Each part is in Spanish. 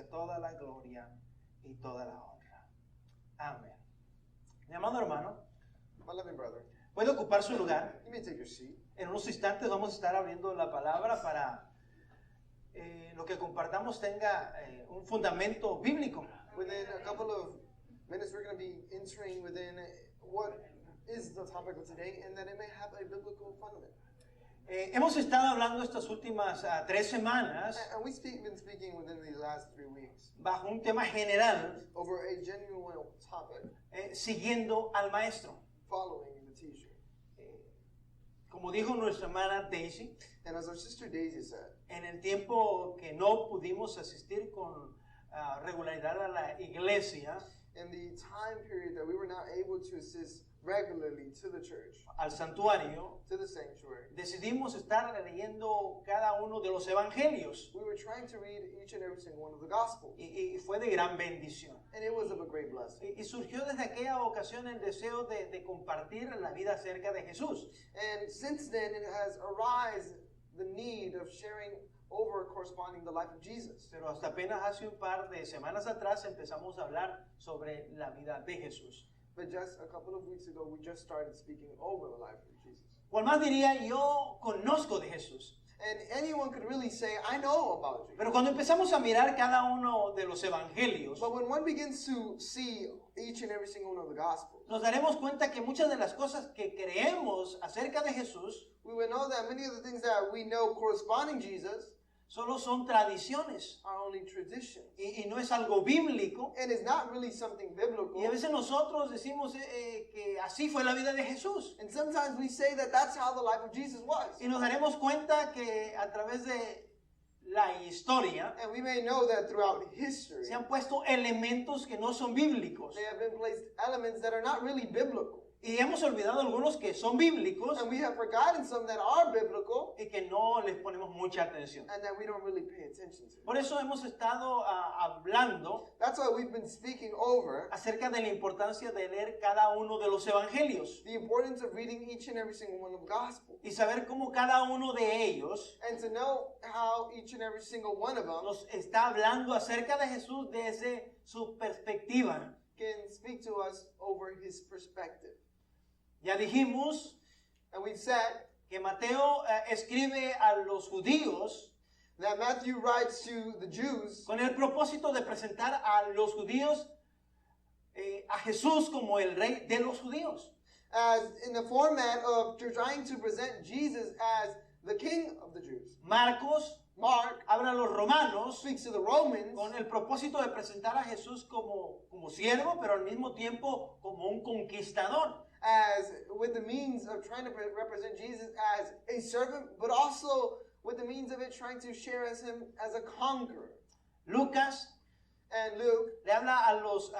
sea toda la gloria y toda la honra. Amén. Mi amado hermano, My loving brother, puede ocupar su lugar. you may take your seat. En unos instantes vamos a estar abriendo la palabra para lo que compartamos tenga un fundamento bíblico. Within a couple of minutes, we're going to be entering within what is the topic of today, and that it may have a biblical fundament. Hemos estado hablando estas últimas 3 semanas And we've been speaking within these last 3 weeks bajo un tema general, over a genuine topic, siguiendo al maestro. following the teacher. Como dijo nuestra hermana Daisy, And as our sister Daisy said, en el tiempo que no pudimos asistir con regularidad a la iglesia, in the time period that we were not able to assist regularly to the church, al santuario, to the sanctuary, decidimos estar leyendo cada uno de los evangelios we were trying to read each and every single one of the Gospels. y fue de gran bendición. And it was of a great blessing. Y surgió desde aquella ocasión el deseo de compartir la vida acerca de Jesús. And since then, it has arisen the need of sharing over corresponding the life of Jesus. Pero hasta apenas hace un par de semanas atrás empezamos a hablar sobre la vida de Jesús. But just a couple of weeks ago, we just started speaking over the life of Jesus. Cual más diría, yo conozco de Jesús. And anyone could really say, I know about you. Pero cuando empezamos a mirar cada uno de los evangelios, But when one begins to see each and every single one of the Gospels, nos daremos cuenta que muchas de las cosas que creemos acerca de Jesús we will know that many of the things that we know corresponding Jesus solo son tradiciones are only traditions. y no es algo bíblico. And it's not really something biblical. Y a veces nosotros decimos que así fue la vida de Jesús. And sometimes we say that that's how the life of Jesus was. Y nos daremos cuenta que a través de la historia And we may know that throughout history, se han puesto elementos que no son bíblicos. there have been placed elements that are not really biblical. Y hemos olvidado algunos que son bíblicos And we have forgotten some that are biblical y que no les ponemos mucha atención. and that we don't really pay attention to. Por eso hemos estado hablando That's why we've been speaking over acerca de la importancia de leer cada uno de los evangelios the importance of reading each and every single one of the Gospels. y saber cómo cada uno de ellos And to know how each and every single one of them nos está hablando acerca de Jesús desde su perspectiva. can speak to us over his perspective. Ya dijimos And we've said que Mateo escribe a los judíos that Matthew writes to the Jews con el propósito de presentar a los judíos a Jesús como el rey de los judíos. as in the format of trying to present Jesus as the king of the Jews. Marcos Mark habla a los romanos speaks to the Romans con el propósito de presentar a Jesús como siervo, pero al mismo tiempo como un conquistador. as with the means of trying to represent Jesus as a servant, but also with the means of it trying to share as him as a conqueror. Lucas And Luke le habla a los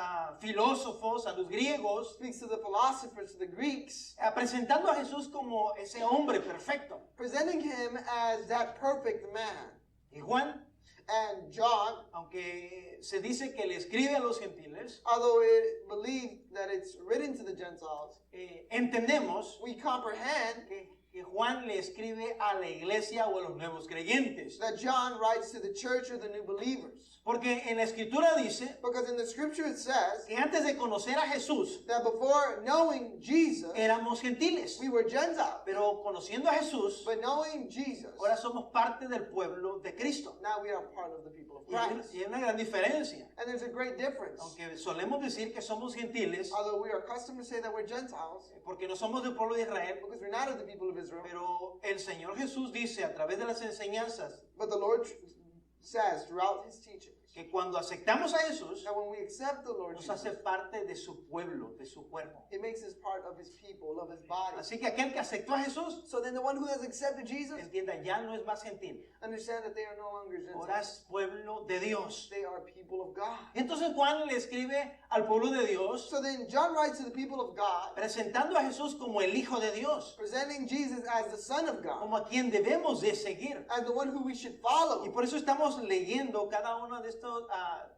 filósofos, a los griegos, speaks to the philosophers, to the Greeks, presentando a Jesús como ese hombre perfecto. presenting him as that perfect man. Y Juan, And John, aunque se dice que le escribe a los gentiles, although it believed that it's written to the Gentiles, entendemos we comprehend que Juan le escribe a la iglesia o a los nuevos creyentes. that John writes to the church or the new believers. Porque en la escritura dice Because in the scripture it says que antes de conocer a Jesús that before knowing Jesus, éramos gentiles. we were Gentiles. Pero conociendo a Jesús, But knowing Jesus, ahora somos parte del pueblo de Cristo. now we are part of the people of Y hay Christ. una gran diferencia. And there's a great difference. Aunque solemos decir que somos gentiles, Although we are accustomed to say that we're Gentiles, porque no somos del pueblo de Israel, because we're not of the people of Israel, pero el Señor Jesús dice a través de las enseñanzas but the Lord says throughout his teachings que cuando aceptamos a Jesús, that when we accept the Lord nos Jesus, hace parte de su pueblo, de su cuerpo. it makes us part of his people, of his body. Así que aquel que aceptó a Jesús, So then the one who has accepted Jesus, entienda, ya no es más gentil, understand that they are no longer ahora Gentiles. es pueblo de Dios. They are people of God. Entonces Juan le escribe al pueblo de Dios, So then John writes to the people of God, presentando a Jesús como el Hijo de Dios, presenting Jesus as the Son of God, como a quien debemos de seguir. as the one who we should Y follow. por eso estamos leyendo cada una de estos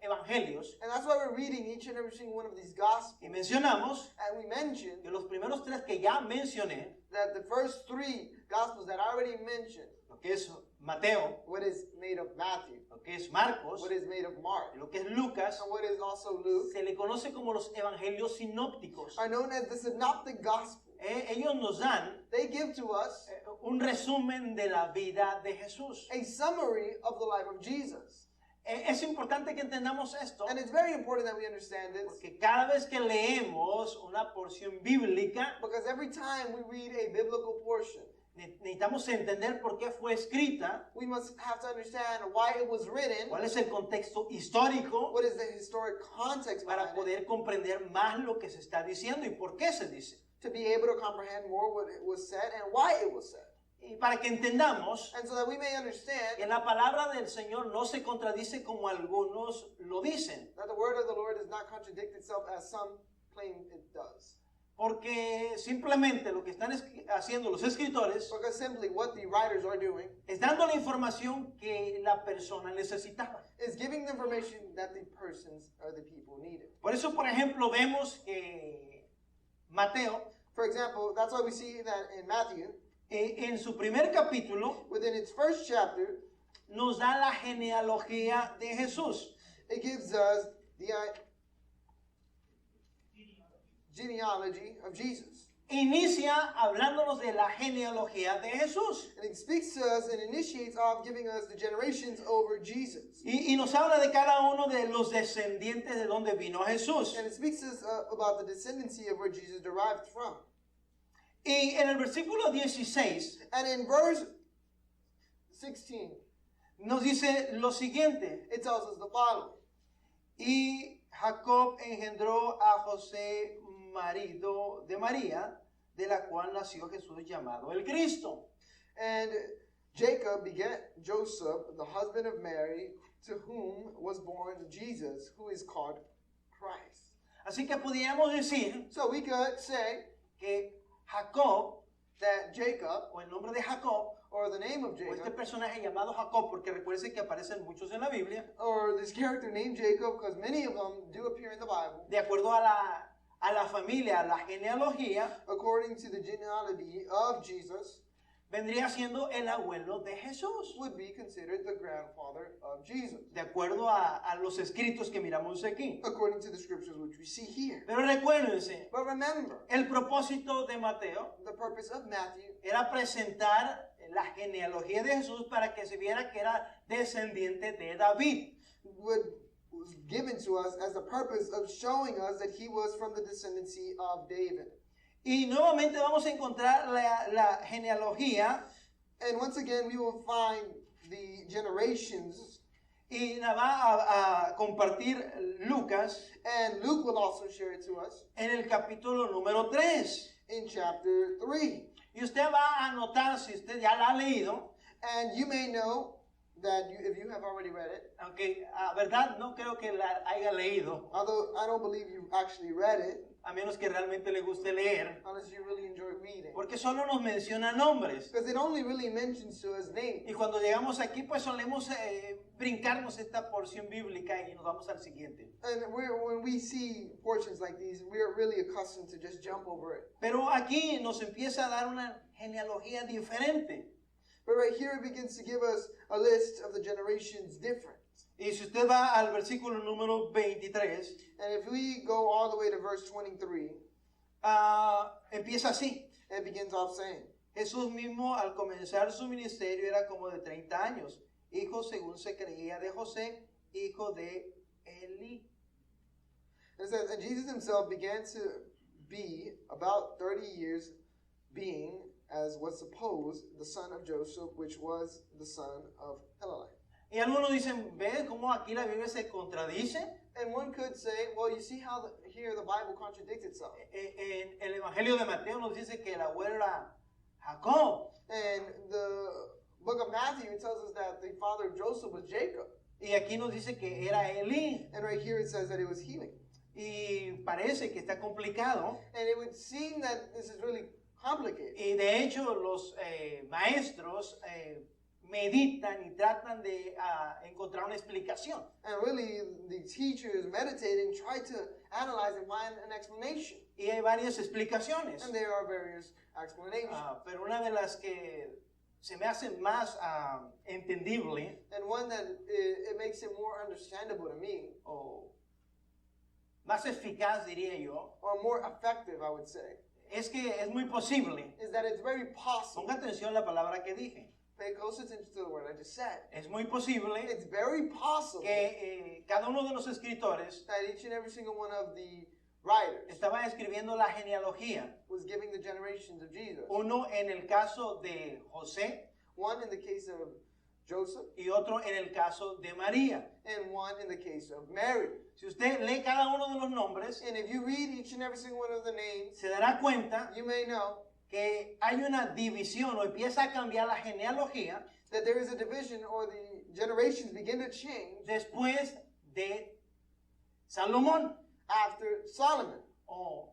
evangelios And that's why we're reading each and every single one of these gospels. y mencionamos And we mentioned que los primeros tres que ya mencioné, that the first three gospels that I already mentioned, lo que es Mateo, what is made of Matthew, lo que es Marcos, what is made of Mark, y lo que es Lucas, and what is also Luke, se le conoce como los evangelios sinópticos. are known as the synoptic gospel. Ellos nos dan They give to us un resumen de la vida de Jesús. a summary of the life of Jesus. Es importante que entendamos esto, And it's very important that we understand this, porque cada vez que leemos una porción bíblica, because every time we read a biblical portion, necesitamos entender por qué fue escrita, we must have to understand why it was written, cuál es el contexto histórico, what is the historic context para behind it, poder comprender más lo que se está diciendo y por qué se dice. to be able to comprehend more what it was said and why it was said. Y para que entendamos And so that we may understand que la palabra del Señor no se contradice como algunos lo dicen, that the word of the Lord does not contradict itself as some claim it does. porque simplemente lo que están haciendo los escritores Because simply what the writers are doing es dando la información que la persona necesitaba. is giving the information that the persons or the people needed. Por eso, por ejemplo, vemos que Mateo, For example, that's why we see that in Matthew, en su primer capítulo, within its first chapter, nos da la genealogía de Jesús. it gives us the genealogy of Jesus. Inicia hablándonos de la genealogía de Jesús. And it speaks to us and initiates off giving us the generations over Jesus. Y nos habla de cada uno de los descendientes de donde vino Jesús. And it speaks to us about the descendancy of where Jesus derived from. Y en el versículo 16 And in verse 16, nos dice lo siguiente. it tells us the following. Y Jacob engendró a José, marido de María, de la cual nació Jesús llamado el Cristo. And Jacob begat Joseph, the husband of Mary, to whom was born Jesus, who is called Christ. Así que podríamos decir So we could say que Jacob, that Jacob, o el nombre de Jacob, or the name of o este Jacob, personaje llamado Jacob, porque recuerden que aparecen muchos en la Biblia, or this character named Jacob, because many of them do appear in the Bible, de acuerdo a la familia, a la genealogía, according to the genealogy of Jesus, vendría siendo el abuelo de Jesús, would be considered the grandfather of Jesus, de acuerdo a los escritos que miramos aquí. according to the scriptures which we see here. Pero recuérdense, But remember, el propósito de Mateo the purpose of Matthew era presentar la genealogía de Jesús para que se viera que era descendiente de David. was given to us as the purpose of showing us that he was from the descendancy of David. Y nuevamente vamos a encontrar la genealogía And once again, we will find the generations, y la va a compartir Lucas and Luke will also share it to us en el capítulo número 3. in chapter 3. Y usted va a notar, si usted ya la ha leído, And you may know that if you have already read it, aunque a verdad no creo que la haya leído, although I don't believe you actually read it, a menos que realmente le guste leer, unless you really enjoy reading. porque solo nos menciona nombres. Because it only really mentions to us names. Y cuando llegamos aquí, pues solemos brincarnos esta porción bíblica y nos vamos al siguiente. And when we see portions like these, we're really accustomed to just jump over it. Pero aquí nos empieza a dar una genealogía diferente. But right here it begins to give us a list of the generations different. Y si usted va al versículo número 23, And if we go all the way to verse 23, empieza así. it begins off saying, Jesús mismo al comenzar su ministerio era como de 30 años, hijo según se creía de José, hijo de Eli. And it says, and Jesus himself began to be about 30 years, being, as was supposed, the son of Joseph, which was the son of Heli. Y algunos dicen, ¿ves cómo aquí la Biblia se contradice? And one could say, well, you see how here the Bible contradicts itself. En el Evangelio de Mateo nos dice que el abuelo era Jacob. And the book of Matthew tells us that the father of Joseph was Jacob. Y aquí nos dice que era Eli. And right here it says that it was Heli. Y parece que está complicado. And it would seem that this is really complicated. Y de hecho los maestros meditan y tratan de encontrar una explicación. And really, the teachers meditating try to analyze and find an explanation. Y hay varias explicaciones. And there are various explanations. Pero una de las que se me hace más entendible And one that it makes it more understandable to me, o más eficaz, diría yo, or more effective, I would say, es que es muy posible. is that it's very possible. Ponga atención a la palabra que dije. Pay close attention to the word I just said. Es muy posible It's very possible que cada uno de los escritores that each and every single one of the writers estaba escribiendo la genealogía. was giving the generations of Jesus. Uno en el caso de José One in the case of Joseph, y otro en el caso de María. and one in the case of Mary. Si usted lee cada uno de los nombres, And if you read each and every single one of the names, se dará cuenta you may know que hay una división o empieza a cambiar la genealogía that there is a division, or the generations begin to change después de Salomón after Solomon, o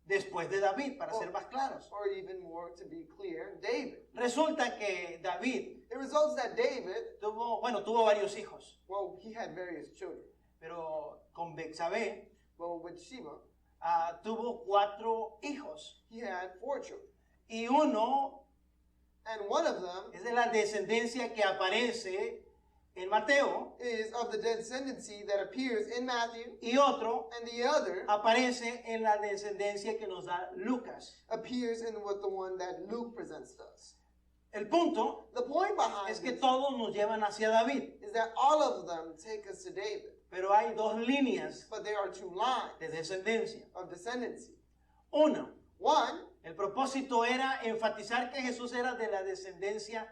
después de David, para ser más claros. or even more to be clear, David. Resulta que David It results that David, tuvo varios hijos, well, he had various children. pero con Betsabé Well, with Sheba, tuvo 4 hijos he had 4 children. y uno And one of them es de la descendencia que aparece en Mateo is of the descendancy that appears in Matthew, y otro and the other aparece en la descendencia que nos da Lucas. appears in what the one that Luke presents to us. El punto The point behind es que this todos nos llevan hacia David, is that all of them take us to David, pero hay 2 líneas but there are 2 lines de descendencia. of descendancy. Una, One, el propósito era enfatizar que Jesús era de la descendencia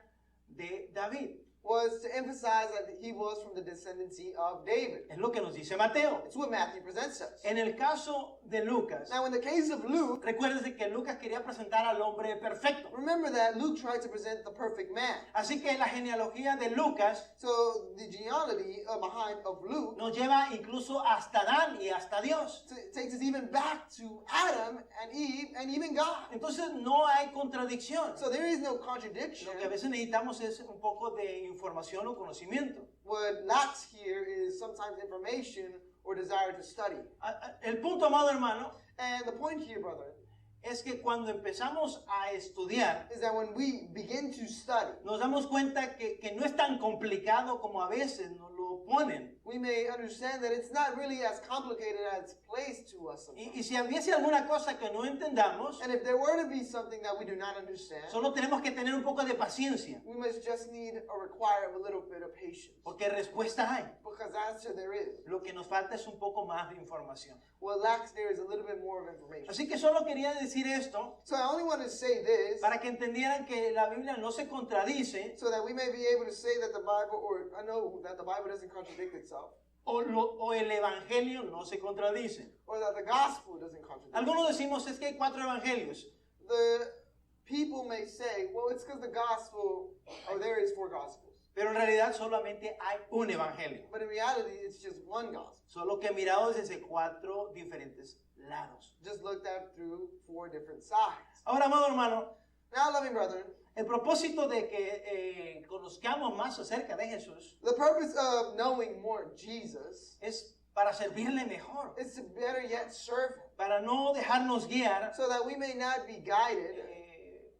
de David. was to emphasize that he was from the descendancy of David. Es lo que nos dice Mateo. It's what Matthew presents us. En el caso de Lucas, Now, in the case of Luke, recuérdese que Lucas quería presentar al hombre perfecto. remember that Luke tried to present the perfect man. Así que la genealogía de Lucas So the genealogy behind of Luke nos lleva incluso hasta Adán y hasta Dios. takes us even back to Adam and Eve and even God. Entonces no hay contradicción. So there is no contradiction. Lo que a veces necesitamos es un poco de información o conocimiento. What lacks here is sometimes information or desire to study. El punto, amado hermano, And the point here, brother, es que cuando empezamos a estudiar, is that when we begin to study, nos damos cuenta que no es tan complicado como a veces nos lo ponen. we may understand that it's not really as complicated as it's placed to us sometimes. Y si hubiese alguna cosa que no entendamos, And if there were to be something that we do not understand, solo tenemos que tener un poco de paciencia, we must just need or require a little bit of patience. porque respuesta hay. Because answer there is. Lo que nos falta es un poco más de información. What lacks there is a little bit more of information. Así que solo quería decir esto So I only want to say this para que entendieran que la Biblia no se contradice so that we may be able to say that the Bible, or I know that the Bible doesn't contradict itself, o el Evangelio no se contradice. or that the gospel doesn't contradict. Algunos decimos es que hay 4 evangelios. The people may say, well, it's because the gospel, or there is 4 gospels. Pero en realidad solamente hay un evangelio. But in reality, it's just one gospel, Solo que mirado desde 4 diferentes lados. just looked at through 4 different sides. Ahora, amado hermano, Now, loving brethren, el propósito de que conozcamos más acerca de Jesús the purpose of knowing more Jesus es para servirle mejor, is to better yet serve Him, para no dejarnos guiar so that we may not be guided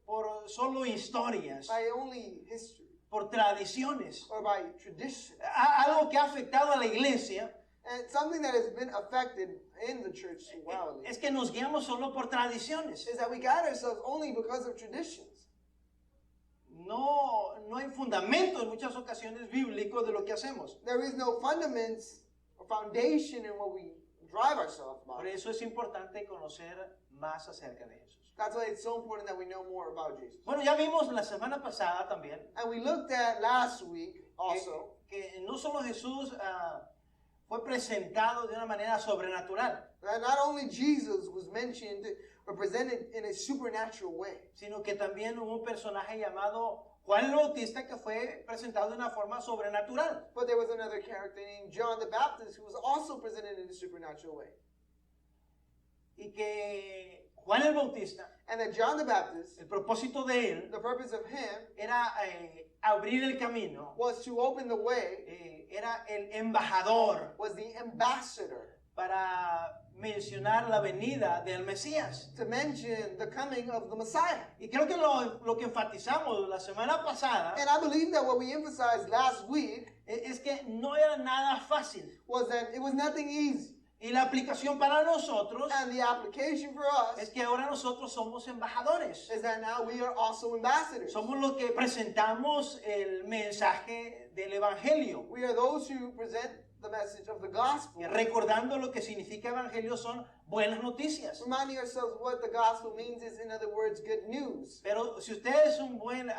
por solo historias, by only history por tradiciones. or by tradition. Algo que ha afectado a la iglesia And something that has been affected in the church wildly es que nos guiamos solo por tradiciones. is that we guide ourselves only because of traditions. No hay fundamento en muchas ocasiones bíblico de lo que hacemos. There is no fundaments or foundation in what we drive ourselves Por by. eso es importante conocer más acerca de Jesús. That's why it's so important that we know more about Jesus. Bueno, ya vimos la semana pasada también And we looked at last week also que no solo Jesús fue presentado de una manera sobrenatural, that not only Jesus was mentioned or presented in a supernatural way, sino que también hubo un personaje llamado Juan el Bautista que fue presentado de una forma sobrenatural. but there was another character named John the Baptist who was also presented in a supernatural way. Y que Juan el Bautista, And that John the Baptist, el propósito de él the purpose of him era abrir el camino, was to open the way, era el embajador was the ambassador para mencionar la venida del Mesías. to mention the coming of the Messiah. Y creo que lo que enfatizamos la semana pasada And I believe that what we emphasized last week es que no era nada fácil. was that it was nothing easy. Y la aplicación para nosotros And the application for us es que ahora nosotros somos embajadores. is that now we are also ambassadors. Somos los que presentamos el mensaje del Evangelio. We are those who present the message of the gospel, Y recordando lo que significa Evangelio son buenas noticias. reminding ourselves what the gospel means is, in other words, good news. Pero si usted es un buen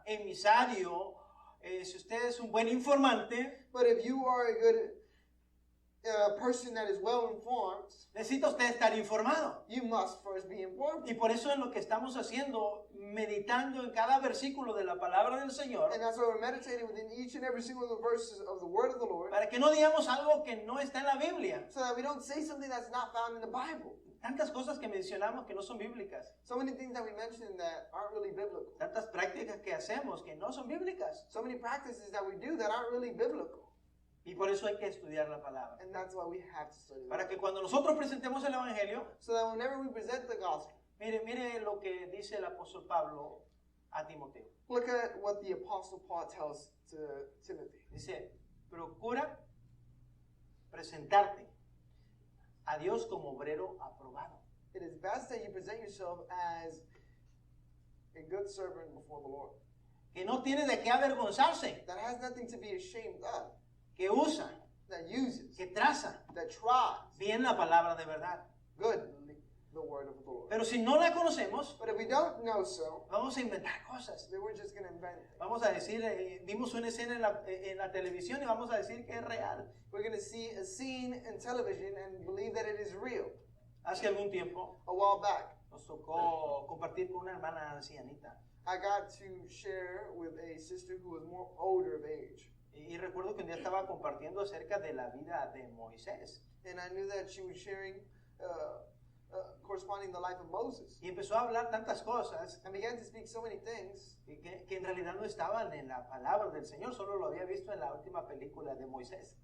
emisario, si usted es un buen informante, But if you are a good person that is well informed, necesita usted estar informado. you must first be informed. Y por eso es lo que estamos haciendo, meditando en cada versículo de la palabra del Señor, And that's why we're meditating within each and every single of the verses of the word of the Lord, para que no digamos algo que no está en la Biblia. so that we don't say something that's not found in the Bible. Tantas cosas que mencionamos que no son bíblicas. So many things that we mention that aren't really biblical. Tantas prácticas que hacemos que no son bíblicas. So many practices that we do that aren't really biblical. Y por eso hay que estudiar la palabra. And that's why we have to study the Para Bible. que cuando nosotros presentemos el Evangelio, So that whenever we present the gospel, mire lo que dice el apóstol Pablo a Timoteo. look at what the Apostle Paul tells to Timothy. Dice, procura presentarte a Dios como obrero aprobado. It is best that you present yourself as a good servant before the Lord, Que no tiene de qué avergonzarse. that has nothing to be ashamed of, Que usa, that uses, que traza that tries bien la palabra de verdad. good the word of the Lord. Pero si no la conocemos, But if we don't know so, vamos a inventar cosas. then we're just going to invent it. Vamos a decir, vimos una escena en la televisión y vamos a decir que es real. We're going to see a scene in television and believe that it is real. Hace algún tiempo A while back, nos tocó compartir con una hermana ancianita. I got to share with a sister who was more older of age. Y recuerdo que un día estaba compartiendo acerca de la vida de Moisés. And I knew that she was sharing, corresponding the life of Moses. Y empezó a hablar tantas cosas And began to speak so many things que en realidad no estaban en la palabra del Señor, solo lo había visto en la última película de Moisés.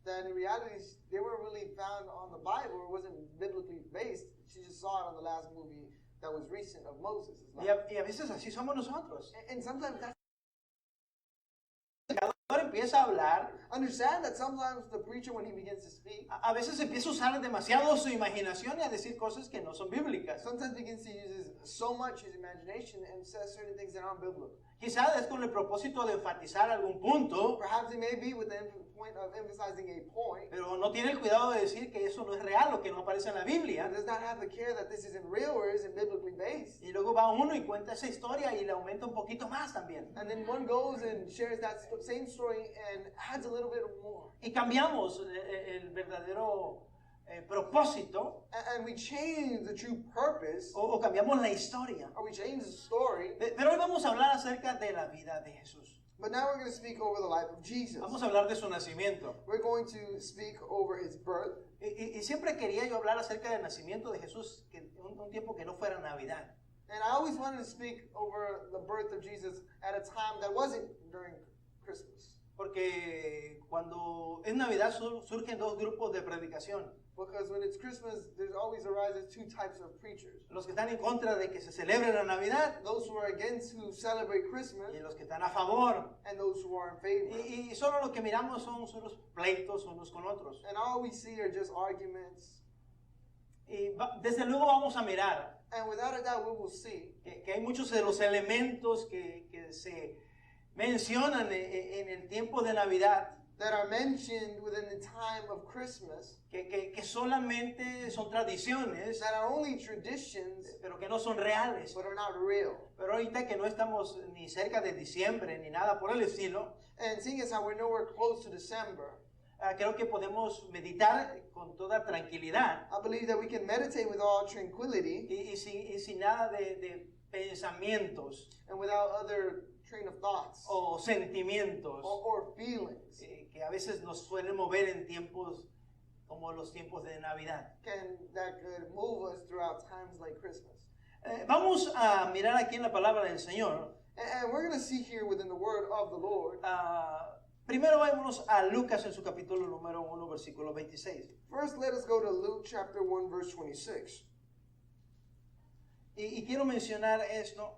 that in reality they weren't really found on the Bible, or wasn't biblically based. She just saw it on the last movie that was recent of Moses' life. Y a veces así somos nosotros. And sometimes that's, Ahora empieza a hablar, understand that sometimes the preacher, when he begins to speak, a veces empieza a usar demasiado su imaginación y a decir cosas que no son bíblicas. sometimes begins to use so much his imagination and says certain things that aren't biblical. Quizás es con el propósito de enfatizar algún punto, Perhaps it may be with the point of emphasizing a point, pero no tiene el cuidado de decir que eso no es real o que no aparece en la Biblia. and does not have the care that this isn't real or isn't biblically based. Y luego va uno y cuenta esa historia y le aumenta un poquito más también. And then one goes and shares that same story and adds a little bit more. Y cambiamos el verdadero propósito And we change the true purpose, o cambiamos la historia. or we change the story. Pero hoy vamos a hablar acerca de la vida de Jesús. But now we're going to speak over the life of Jesus. Vamos a hablar de su nacimiento. We're going to speak over his birth. Y siempre quería yo hablar acerca del nacimiento de Jesús, que un tiempo que no fuera Navidad. And I always wanted to speak over the birth of Jesus at a time that wasn't during Christmas. Porque cuando es Navidad surgen dos grupos de predicación. Because when it's Christmas, there's always arises two types of preachers. Los que están en contra de que se celebre la Navidad Those who are against who celebrate Christmas, y los que están a favor. and those who are in favor. Y solo lo que miramos son los pleitos unos con otros. And all we see are just arguments. Y desde luego vamos a mirar And without a doubt, we will see que hay muchos de los elementos que se mencionan en el tiempo de Navidad that are mentioned within the time of Christmas que solamente son tradiciones, that are only traditions, pero que no son reales. but are not real. Pero ahorita que no estamos ni cerca de diciembre ni nada por el estilo, And seeing as how we're nowhere close to December, creo que podemos meditar con toda tranquilidad I believe that we can meditate with all tranquility y sin nada de pensamientos and without other train of thoughts o sentimientos or feelings que a veces nos suelen mover en tiempos como los tiempos de Navidad. that could move us throughout times like Christmas. Vamos a mirar aquí en la palabra del Señor And we're going to see here within the word of the Lord. Primero vámonos a Lucas en su capítulo número 1, versículo 26. First, let us go to Luke chapter 1, verse 26. Y quiero mencionar esto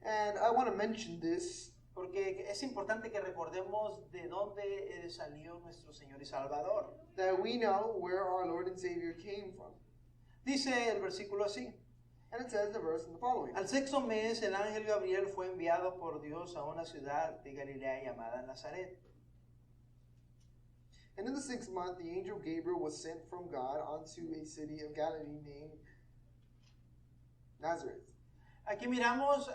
And I want to mention this porque es importante que recordemos de dónde salió nuestro Señor y Salvador. that we know where our Lord and Savior came from. Dice el versículo así. And it says the verse in the following. Al sexto mes, el ángel Gabriel fue enviado por Dios a una ciudad de Galilea llamada Nazaret. And in the 6th month, the angel Gabriel was sent from God unto a city of Galilee named Nazareth. Aquí miramos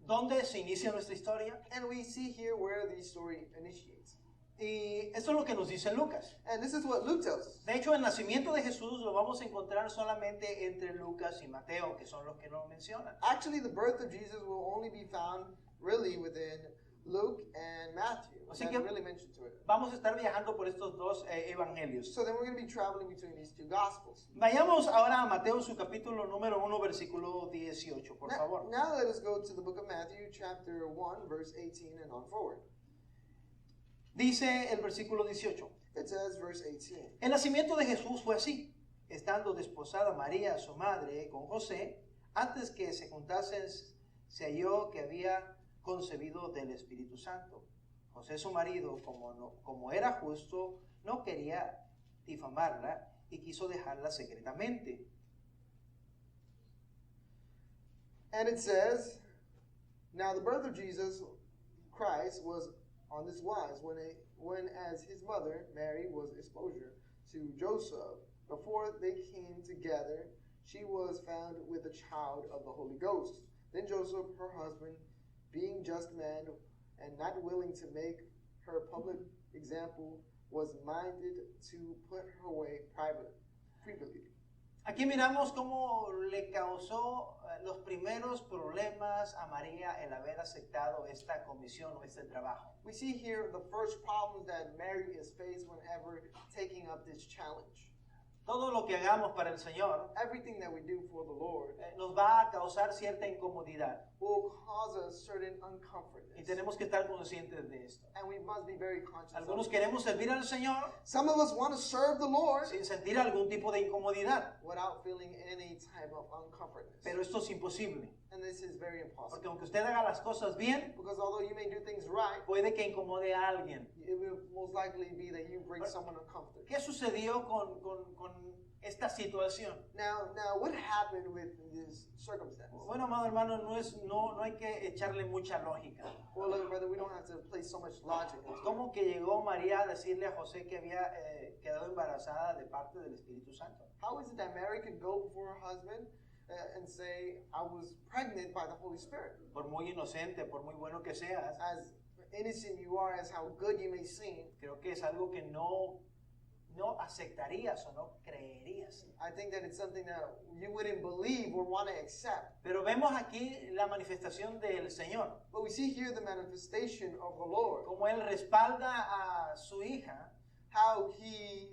dónde se inicia nuestra historia. And we see here where the story initiates. Y esto es lo que nos dice Lucas. And this is what Luke tells us. De hecho, el nacimiento de Jesús lo vamos a encontrar solamente entre Lucas y Mateo, que son los que no mencionan. Actually, the birth of Jesus will only be found really within Luke and Matthew. Así That que really mentioned to it. vamos a estar viajando por estos dos evangelios. So then we're going to be traveling between these two gospels. Vayamos ahora a Mateo, su capítulo número 1, versículo 18, por favor. Now let us go to the book of Matthew, chapter 1, verse 18 and on forward. Dice el versículo 18. It says, verse 18. El nacimiento de Jesús fue así. Estando desposada María, su madre, con José, antes que se juntasen, se halló que había concebido del Espíritu Santo. José, su marido, como era justo, no quería difamarla y quiso dejarla secretamente. And it says, now the birth of Jesus Christ was on this wise, when as his mother, Mary, was exposure to Joseph, before they came together, she was found with a child of the Holy Ghost. Then Joseph, her husband, being just man and not willing to make her public example, was minded to put her away privately. Aquí miramos cómo le causó los primeros problemas a María el haber aceptado esta comisión o este trabajo. We see here the first problems that Mary is faced whenever taking up this challenge. Todo lo que hagamos para el Señor Everything that we do for the Lord nos va a causar cierta incomodidad will cause us certain y uncomfortness. tenemos que estar conscientes de esto. And we must be very conscious of Algunos it. queremos servir al Señor Some of us want to serve the Lord sin sentir algún tipo de incomodidad, without feeling any type of uncomfortness. pero esto es imposible, And this is very porque impossible. aunque usted haga las cosas bien, Because although you may do things right, puede que incomode a alguien. it will most likely be that you bring someone uncomfortable. ¿Qué sucedió con esta situación? Now, what happened with this circumstance? Bueno, amado hermano, no hay que echarle mucha lógica. Well, look, brother, we don't have to place so much logic into it. ¿Cómo que llegó María a decirle a José que había quedado embarazada de parte del Espíritu Santo? How is it that Mary could go before her husband and say, I was pregnant by the Holy Spirit? Por muy inocente, por muy bueno que seas, As innocent you are, as how good you may seem, creo que es algo que no aceptarías o no creerías. I think that it's something that you wouldn't believe or want to accept. Pero vemos aquí la manifestación del Señor, But we see here the manifestation of the Lord, como Él respalda a su hija how he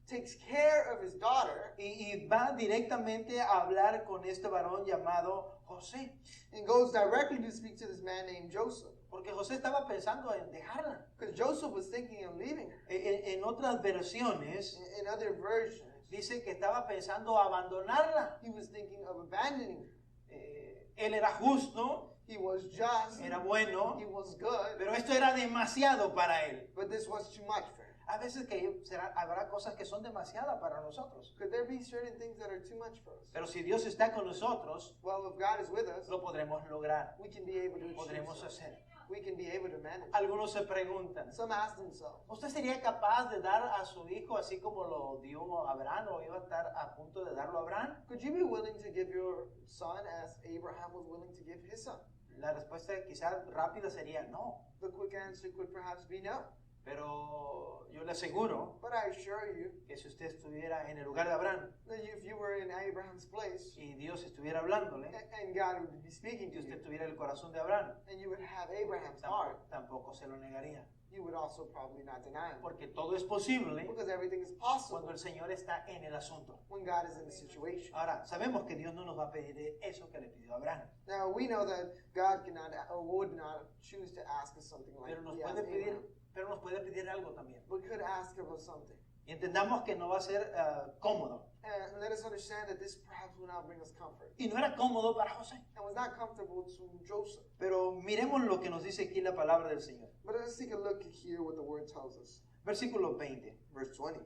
takes care of his daughter y va directamente a hablar con este varón llamado José. and goes directly to speak to this man named Joseph. Porque José estaba pensando en dejarla. Because Joseph was thinking of leaving her. En otras versiones In other versions, dice que estaba pensando abandonarla. he was thinking of abandoning her. Él era justo, He was just, era bueno, he was good, pero esto era demasiado para él. but this was too much for him. A veces que habrá cosas que son demasiadas para nosotros. Could there be certain things that are too much for us? Pero si Dios está con nosotros, Well, if God is with us, lo podremos lograr, we can be able to podremos achieve so. hacer. We can be able to manage. Algunos se preguntan, Some ask themselves, ¿usted sería capaz de dar a su hijo así como lo dio Abraham o iba a estar a punto de darlo a Abraham? could you be willing to give your son as Abraham was willing to give his son? La respuesta quizás rápida sería no. The quick answer could perhaps be no. Pero yo le aseguro But I assure you que si usted estuviera en el lugar de Abraham that if you were in Abraham's place y Dios estuviera hablándole, and God would be speaking y to usted you, tuviera el corazón de Abraham, and you would have Abraham's heart, tampoco se lo negaría. you would also probably not deny him. Porque todo es posible Because everything is cuando possible el Señor está en el asunto. when God is in the situation. Ahora, sabemos que Dios no nos va a pedir eso que le pidió a Abraham, Now we know that God cannot or would not choose to ask us something like pero nos he asked puede pedir, Abraham. pero nos puede pedir algo también. But could ask him of something. Y entendamos que no va a ser cómodo. And let us understand that this perhaps will not bring us comfort. Y no era cómodo para José. And was not comfortable to Joseph. Pero miremos lo que nos dice aquí la palabra del Señor. But let's take a look here what the word tells us. Versículo 20. Verse 20.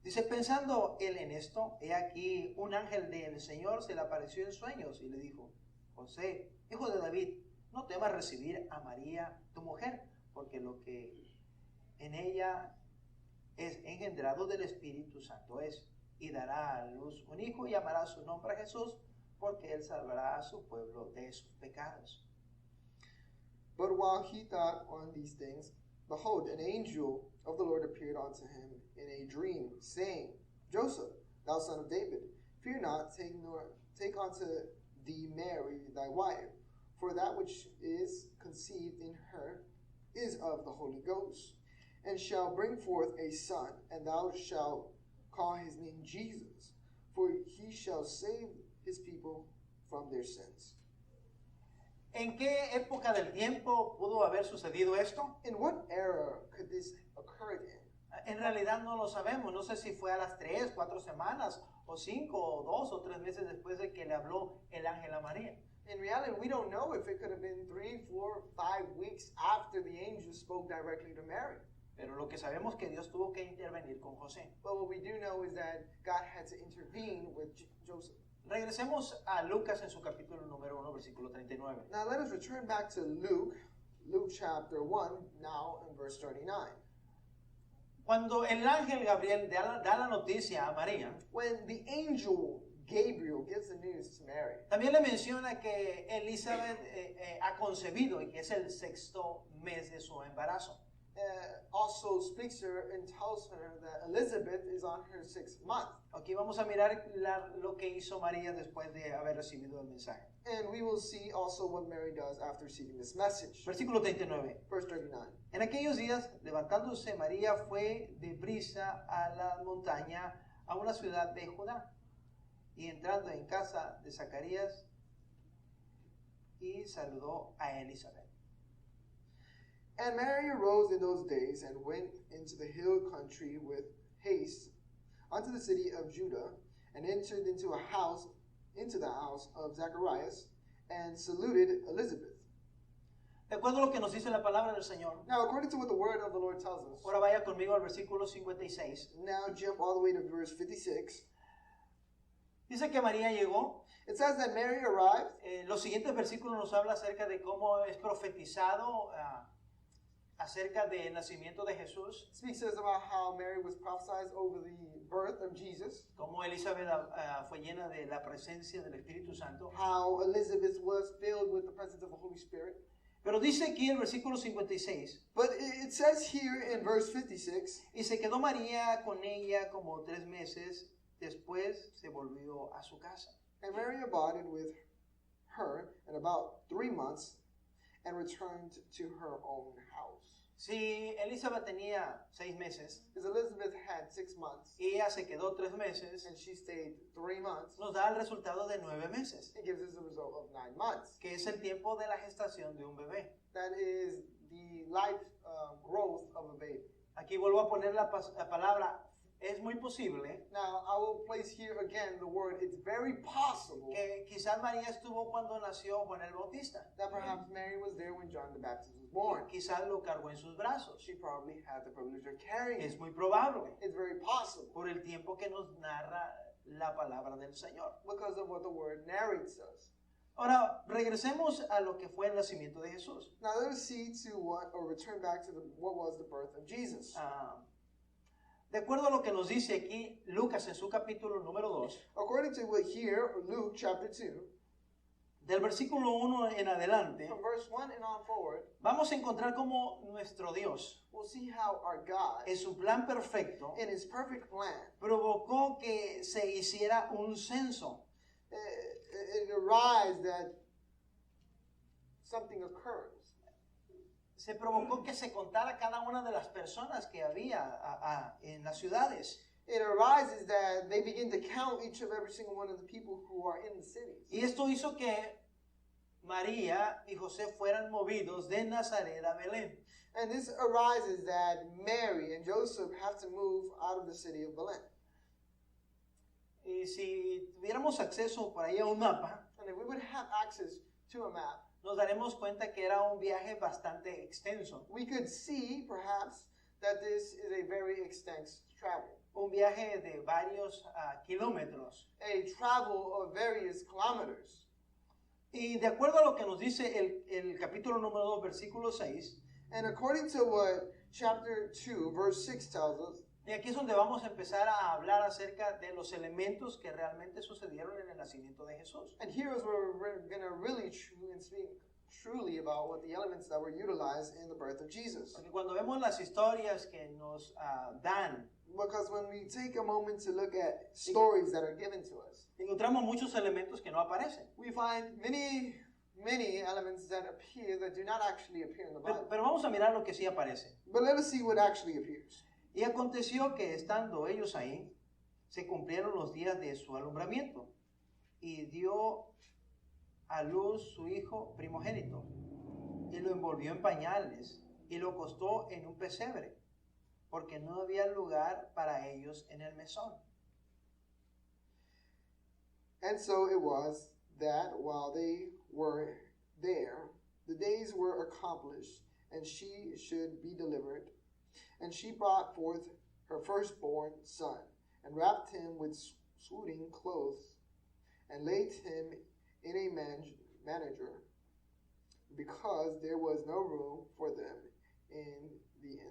Dice, pensando él en esto, he aquí un ángel del Señor se le apareció en sueños y le dijo, José, hijo de David, no temas recibir a María, tu mujer, porque lo que en ella es engendrado del Espíritu Santo es, y dará a luz un hijo y llamará su nombre a Jesús, porque él salvará a su pueblo de sus pecados. But while he thought on these things, behold, an angel of the Lord appeared unto him in a dream, saying, Joseph, thou son of David, fear not, take unto thee Mary thy wife, for that which is conceived in her is of the Holy Ghost, and shall bring forth a son, and thou shalt call his name Jesus, for he shall save his people from their sins. ¿En qué época del tiempo pudo haber sucedido esto? In what era could this occur in? En realidad no lo sabemos. No sé si fue a las 3, 4 semanas, o 5, o 2, o 3 meses después de que le habló el ángel a María. In reality, we don't know if it could have been 3, 4, 5 weeks after the angel spoke directly to Mary. Pero lo que sabemos es que Dios tuvo que intervenir con José. But what we do know is that God had to intervene with Joseph. Regresemos a Lucas en su capítulo número 1, versículo 39. Now let us return back to Luke chapter 1, now in verse 39. Cuando el ángel Gabriel da la noticia a María, When the angel Gabriel gives the news to Mary, también le menciona que Elizabeth ha concebido y que es el 6º mes de su embarazo. also speaks to her and tells her that Elizabeth is on her 6th month. Aquí vamos a mirar lo que hizo María después de haber recibido el mensaje. And we will see also what Mary does after receiving this message. Versículo 39. Verse 39. En aquellos días, levantándose María, fue deprisa a la montaña, a una ciudad de Judá, y entrando en casa de Zacarías, y saludó a Elizabeth. And Mary arose in those days and went into the hill country with haste unto the city of Judah, and entered into the house of Zacharias, and saluted Elizabeth. De acuerdo a lo que nos dice la palabra del Señor. Now, according to what the word of the Lord tells us, Ahora vaya conmigo al versículo 56. now jump all the way to verse 56. Dice que María llegó. It says that Mary arrived. Los siguientes versículos nos habla acerca de cómo es profetizado acerca del nacimiento de Jesús. It speaks to us about how Mary was prophesied over the birth of Jesus, Cómo Elizabeth fue llena de la presencia del Espíritu Santo. how Elizabeth was filled with the presence of the Holy Spirit. Pero dice aquí el versículo 56. But it says here in verse 56, Y se quedó María con ella como 3 meses. Después se volvió a su casa. and Mary abided with her in about 3 months, and returned to her own house. Si Elizabeth tenía 6 meses Because Elizabeth had 6 months, y ella se quedó 3 meses, and she stayed 3 months, nos da el resultado de 9 meses, it gives us a result of 9 months. que es el tiempo de la gestación de un bebé. That is the life growth of a baby. Aquí vuelvo a poner la palabra, es muy posible Now, I will place here again the word, it's very possible que quizás María estuvo cuando nació Juan el Bautista. that perhaps Mary was there when John the Baptist was born. Quizás lo cargó en sus brazos. She probably had the privilege of carrying Es it. muy probable It's very possible por el tiempo que nos narra la palabra del Señor. because of what the word narrates us. Ahora, regresemos a lo que fue el nacimiento de Jesús. Now let us see to return back to what was the birth of Jesus. De acuerdo a lo que nos dice aquí Lucas en su capítulo número 2, According to what here, Luke chapter 2, Del versículo 1 en adelante, From verse 1 and on forward, vamos a encontrar cómo nuestro Dios, we'll see how our God, en su plan perfecto, in His perfect plan, provocó que se hiciera un censo. it arises that something occurs. Se provocó que se contara cada una de las personas que había en las ciudades. It arises that they begin to count each of every single one of the people who are in the cities. Y esto hizo que María y José fueran movidos de Nazaret a Belén. And this arises that Mary and Joseph have to move out of the city of Bethlehem. Y si tuviéramos acceso por ahí a un mapa, And if we would have access to a map, nos daremos cuenta que era un viaje bastante extenso. we could see perhaps that this is a very extensive travel. Un viaje de varios kilómetros. A travel of various kilometers. Y de acuerdo a lo que nos dice el capítulo número 2, versículo 6, And according to what chapter 2, verse 6 tells us, y aquí es donde vamos a empezar a hablar acerca de los elementos que realmente sucedieron en el nacimiento de Jesús. and here is where we're going to really speak truly about what the elements that were utilized in the birth of Jesus. Porque cuando vemos las historias que nos dan, Because when we take a moment to look at stories that are given to us, encontramos muchos elementos que no aparecen. we find many elements that appear that do not actually appear in the Bible. Pero vamos a mirar lo que sí aparece. But let us see what actually appears. Y aconteció que estando ellos ahí, se cumplieron los días de su alumbramiento, y dio a luz su hijo primogénito, y lo envolvió en pañales, y lo acostó en un pesebre, porque no había lugar para ellos en el mesón. And so it was that while they were there, the days were accomplished, and she should be delivered. And she brought forth her firstborn son, and wrapped him with swaddling clothes, and laid him in a manger, because there was no room for them in the inn.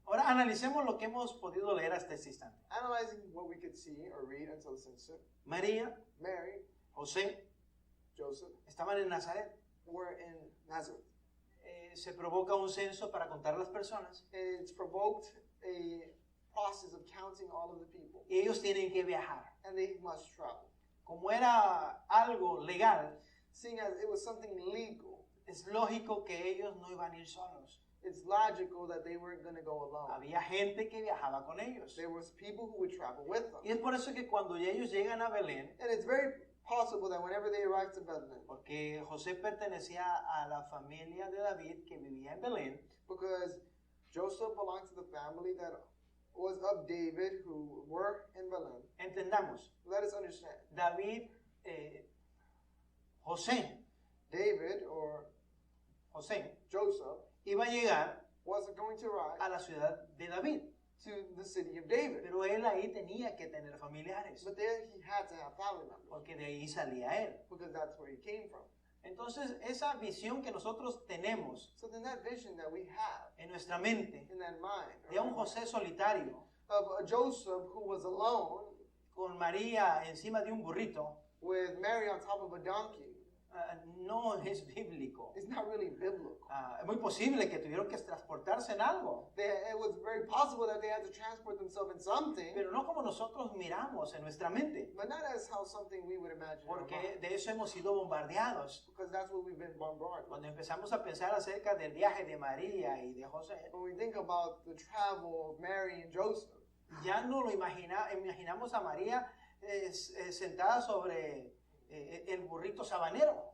Ahora analicemos lo que hemos podido leer hasta este instante. Analyzing what we could see or read until this instant, María, Mary, José, Joseph estaban en Nazaret. were in Nazareth. Se provoca un censo para contar las personas, It's provoked a process of counting all of the people, y ellos tienen que viajar. and they must travel. Como era algo legal, Seeing as it was something legal, es lógico que ellos no iban a ir solos. it's logical that they weren't going to go alone. Había gente que viajaba con ellos. There was people who would travel with them. Y es por eso que cuando ellos llegan a Belén, And it's very possible that whenever they arrived to Bethlehem, porque José pertenecía a la familia de David que vivía en Belén, because Joseph belonged to the family that was of David who were in Bethlehem. entendamos, Let us understand. David, José Joseph iba a llegar was going to arrive a la ciudad de David, to the city of David. pero él ahí tenía que tener familiares, But there he had to have family members, porque de ahí salía él. because that's where he came from. Entonces, esa visión que nosotros tenemos So then that vision that we have en nuestra mente in that mind de un José solitario of a Joseph who was alone con María encima de un burrito, with Mary on top of a donkey no es bíblico. is not really biblical. Es muy posible que tuvieron que transportarse en algo, It was very possible that they had to transport themselves in something, pero no como nosotros miramos en nuestra mente, but not as how something we would imagine in our porque mind, de eso hemos sido bombardeados. because that's what we've been bombarded with. Cuando empezamos a pensar acerca del viaje de María y de José, When we think about the travel of Mary and Joseph, ya no lo imaginamos a María sentada sobre el burrito sabanero.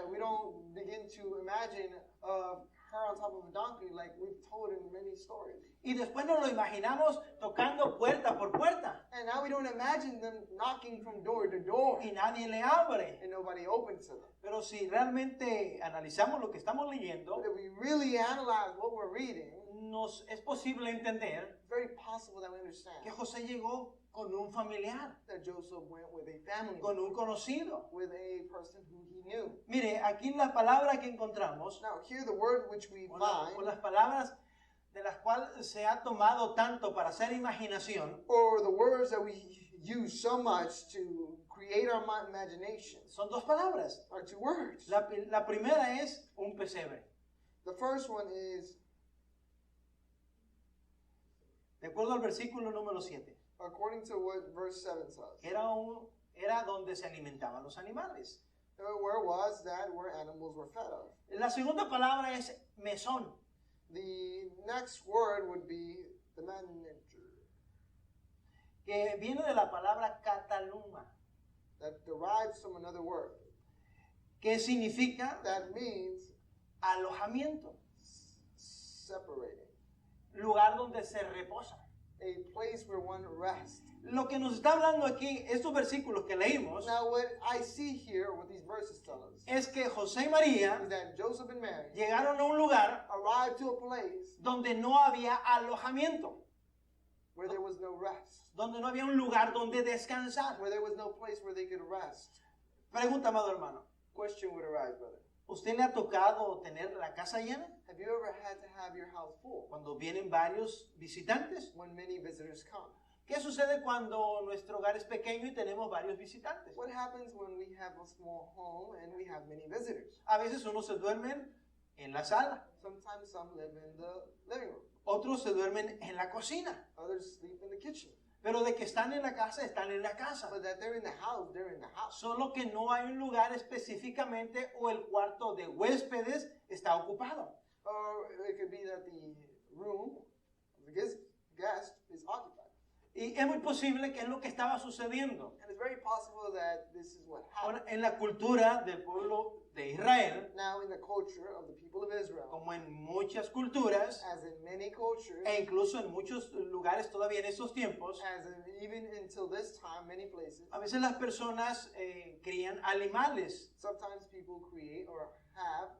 we don't begin to imagine her on top of a donkey like we've told in many stories. Y después nos lo imaginamos tocando puerta por puerta And now we don't imagine them knocking from door to door y nadie le abre. and nobody opens to them. Pero si realmente analizamos lo que estamos leyendo, But if we really analyze what we're reading, nos es posible entender it's very possible that we understand que José llegó con un familiar, that Joseph went with a family, con un conocido. with a person who he knew. Mire, aquí la palabra que encontramos, Now, here the word which we con find, las palabras de las cuales se ha tomado tanto para hacer imaginación, or the words that we use so much to create our imagination Son dos palabras. are two words. La primera es un pesebre. The first one is, De acuerdo al versículo número 7. according to what verse 7 says. Era donde se alimentaban los animales. Where was that? Where animals were fed of. La segunda palabra es mesón. The next word would be the manager, Que viene de la palabra cataluma. that derives from another word. Que significa That means alojamiento. separating. Lugar donde se reposa. A place where one rests. Lo que nos está hablando aquí, estos versículos que leímos, Now what I see here, what these verses tell us, es que José y María is that Joseph and Mary llegaron a un lugar arrived to a place donde no había alojamiento, where there was no rest, donde no había un lugar donde descansar. where there was no place where they could rest. Pregunta, amado hermano, Question would arise, brother. ¿usted le ha tocado tener la casa llena Have you ever had to have your house full cuando vienen varios visitantes? when many visitors come? ¿Qué sucede cuando nuestro hogar es pequeño y tenemos varios visitantes? What happens when we have a small home and we have many visitors? A veces unos se duermen en la sala, Sometimes some live in the living room. otros se duermen en la cocina, Others sleep in the kitchen. pero de que están en la casa, están en la casa. But that they're in the house, they're in the house. Solo que no hay un lugar específicamente o el cuarto de huéspedes está ocupado. Or it could be that the room of the guest is occupied. Y es muy posible que es lo que estaba sucediendo. And it's very possible that this is what happened. Ahora, en la cultura del pueblo de Israel, Now, in the culture of the people of Israel, como en muchas culturas, as in many cultures, e incluso en muchos lugares todavía en estos tiempos, as in even until this time, many places, a veces las personas crían animales. sometimes people create or have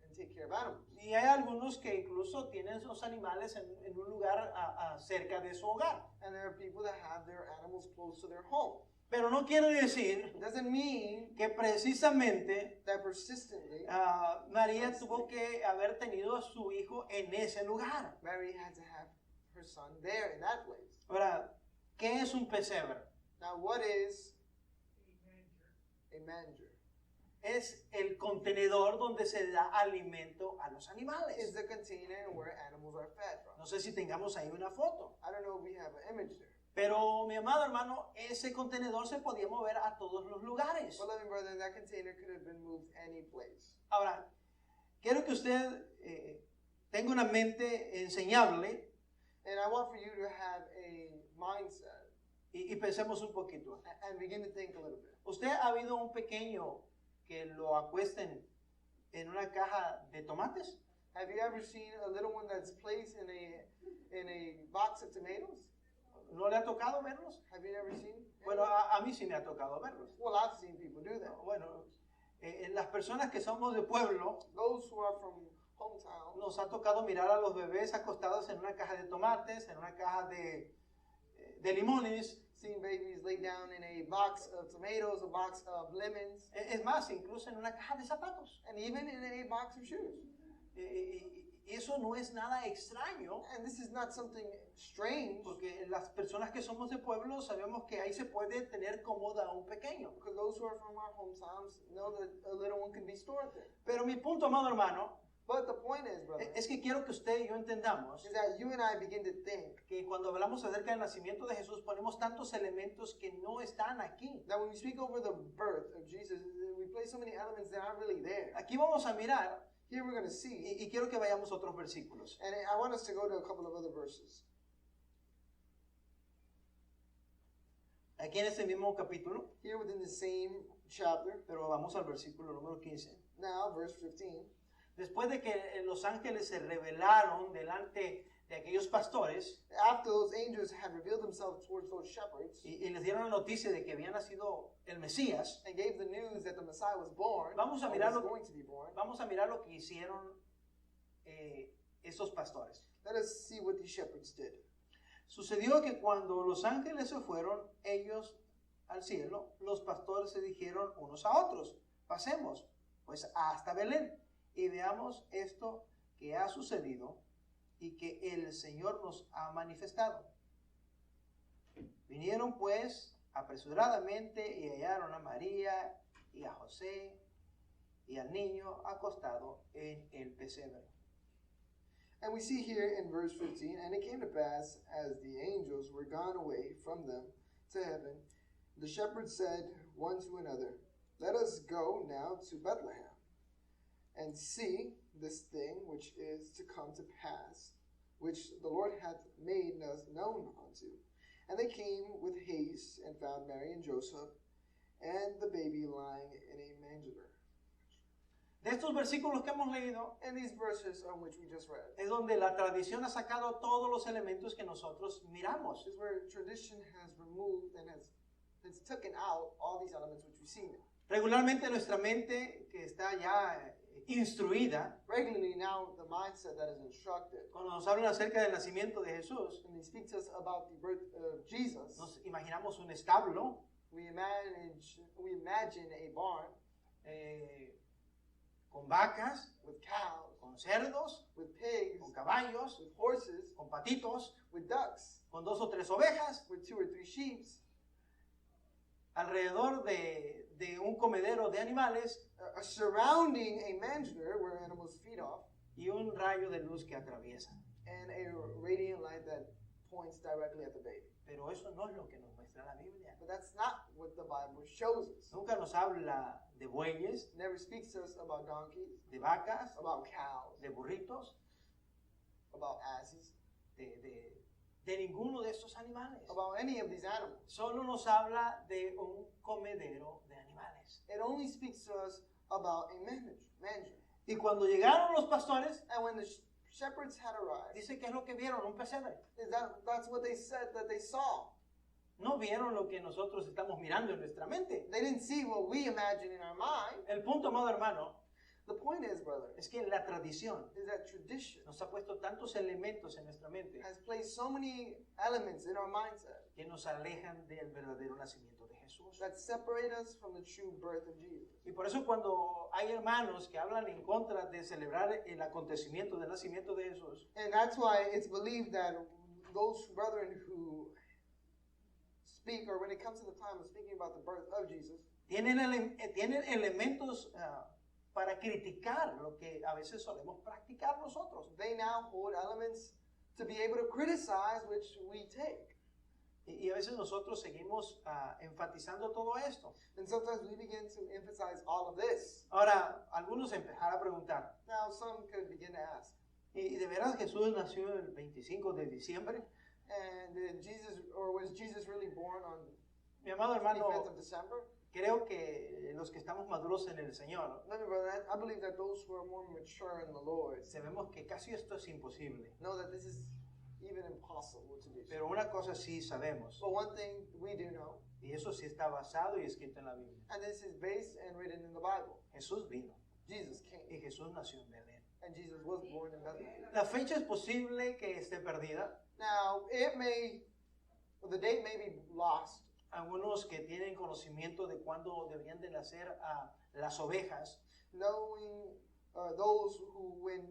and take care of animals. Y hay algunos que incluso tienen esos animales en un lugar cerca de su hogar. And there are people that have their animals close to their home. Pero no quiere decir It doesn't mean que precisamente that persistently María tuvo que haber tenido a su hijo en ese lugar. Mary had to have her son there in that place. Ahora, ¿qué es un pesebre? Now, what is a manger? Es el contenedor donde se da alimento a los Is animales. the container where animals are fed from. No sé si tengamos ahí una foto. I don't know if we have an image there. Pero, mi amado hermano, ese contenedor se podía mover a todos los lugares. Well, loving brother, that container could have been moved any place. Ahora, quiero que usted tenga una mente enseñable And I want for you to have a mindset y pensemos un poquito. and begin to think a little bit. ¿Usted ha habido un pequeño que lo acuesten en una caja de tomates? Have you ever seen a little one that's placed in a box of tomatoes? ¿No le ha tocado verlos? Have you ever seen? Bueno, a mí sí me ha tocado verlos. Well, I've seen people do that. Bueno, las personas que somos de pueblo, Those who are from hometown, nos ha tocado mirar a los bebés acostados en una caja de tomates, en una caja de limones. seen babies lay down in a box of tomatoes, a box of lemons, Es más, incluso en una caja de zapatos. and even in a box of shoes. Y eso no es nada extraño, And this is not something strange, porque las personas que somos de pueblo sabemos que ahí se puede tener cómoda a un pequeño. because those who are from our hometowns know that a little one can be stored there. Pero mi punto, amado hermano, But the point is, brother, es que quiero que usted y yo entendamos is that you and I begin to think que cuando hablamos acerca del nacimiento de Jesús ponemos tantos elementos que no están aquí. that when we speak over the birth of Jesus, we place so many elements that aren't really there. Aquí vamos a mirar, Here we're going to see, y quiero que vayamos a otros versículos. and I want us to go to a couple of other verses. Aquí en este mismo capítulo, Here within the same chapter, pero vamos al versículo número 15. now verse 15. Después de que los ángeles se rebelaron delante de aquellos pastores After those angels had revealed themselves towards those shepherds y les dieron la noticia de que había nacido el Mesías, and gave the news that the Messiah was born, Vamos a or mirar was lo- going to be born, vamos a mirar lo que hicieron esos pastores. let us see what these shepherds did. Sucedió que cuando los ángeles se fueron ellos al cielo, los pastores se dijeron unos a otros, pasemos pues hasta Belén y veamos esto que ha sucedido y que el Señor nos ha manifestado. Vinieron pues apresuradamente y hallaron a María y a José y al niño acostado en el pesebre. And we see here in verse 15, and it came to pass, as the angels were gone away from them to heaven, the shepherds said one to another, Let us go now to Bethlehem, and see this thing which is to come to pass, which the Lord hath made us known unto. And they came with haste, and found Mary and Joseph, and the baby lying in a manger. De estos versículos que hemos leído, And these verses on which we just read, es donde la tradición ha sacado todos los elementos que nosotros miramos. is where tradition has removed and has taken out all these elements which we see now. Regularmente nuestra mente, que está ya instruida, Regularly now, the mindset that is instructed, cuando nos hablan acerca del nacimiento de Jesús, when they speak to us about the birth of Jesus, nos imaginamos un establo, we imagine a barn con vacas, with cows, con cerdos, with pigs, con caballos, with horses, con patitos, with ducks, con 2 o 3 ovejas, with 2 or 3 sheep, alrededor de un comedero de animales surrounding a manger where animals feed off, y un rayo de luz que atraviesa. and a radiant light that points directly at the baby. Pero eso no es lo que nos muestra la Biblia. But that's not what the Bible shows us. Nunca nos habla de bueyes, It never speaks to us about donkeys, de vacas, about cows, de burritos, about asses, de ninguno de estos animales. about any of these animals. Solo nos habla de un comedero de animales. It only speaks to us about a manger. Y cuando llegaron los pastores, And when the shepherds had arrived, dice que es lo que vieron, un pesebre. that's what they said that they saw. No vieron lo que nosotros estamos mirando en nuestra mente. They didn't see what we imagine in our mind. El punto, amado hermano, The point is, brother, es que la tradición is that tradition nos ha puesto tantos elementos en nuestra mente has placed so many elements in our mindset que nos alejan del verdadero nacimiento de Jesús. that separate us from the true birth of Jesus. Y por eso cuando hay hermanos que hablan en contra de celebrar el acontecimiento del nacimiento de Jesús, And that's why it's believed that those brethren who speak, or when it comes to the time of speaking about the birth of Jesus, tienen elementos para criticar lo que a veces solemos practicar nosotros. they now hold elements to be able to criticize which we take. Y a veces nosotros seguimos enfatizando todo esto. And sometimes we begin to emphasize all of this. Ahora, algunos empezarán a preguntar, Now, some could begin to ask, ¿y de veras Jesús nació el 25 de diciembre? and was Jesus really born on Mi amado the 25th hermano, of December? creo que los que estamos maduros en el Señor, Let me, brother, I believe that those who are more mature in the Lord sabemos que casi esto es imposible. know that this is even impossible to do. Pero una cosa sí sabemos, But one thing we do know, y eso sí está basado y escrito en la Biblia. and this is based and written in the Bible, Jesús vino Jesus came, y Jesús nació en Belén. and Jesus was born in Bethlehem. La fecha es posible que esté perdida. Now, the date may be lost. Algunos que tienen conocimiento de cuándo deberían de nacer las ovejas, Knowing those who, when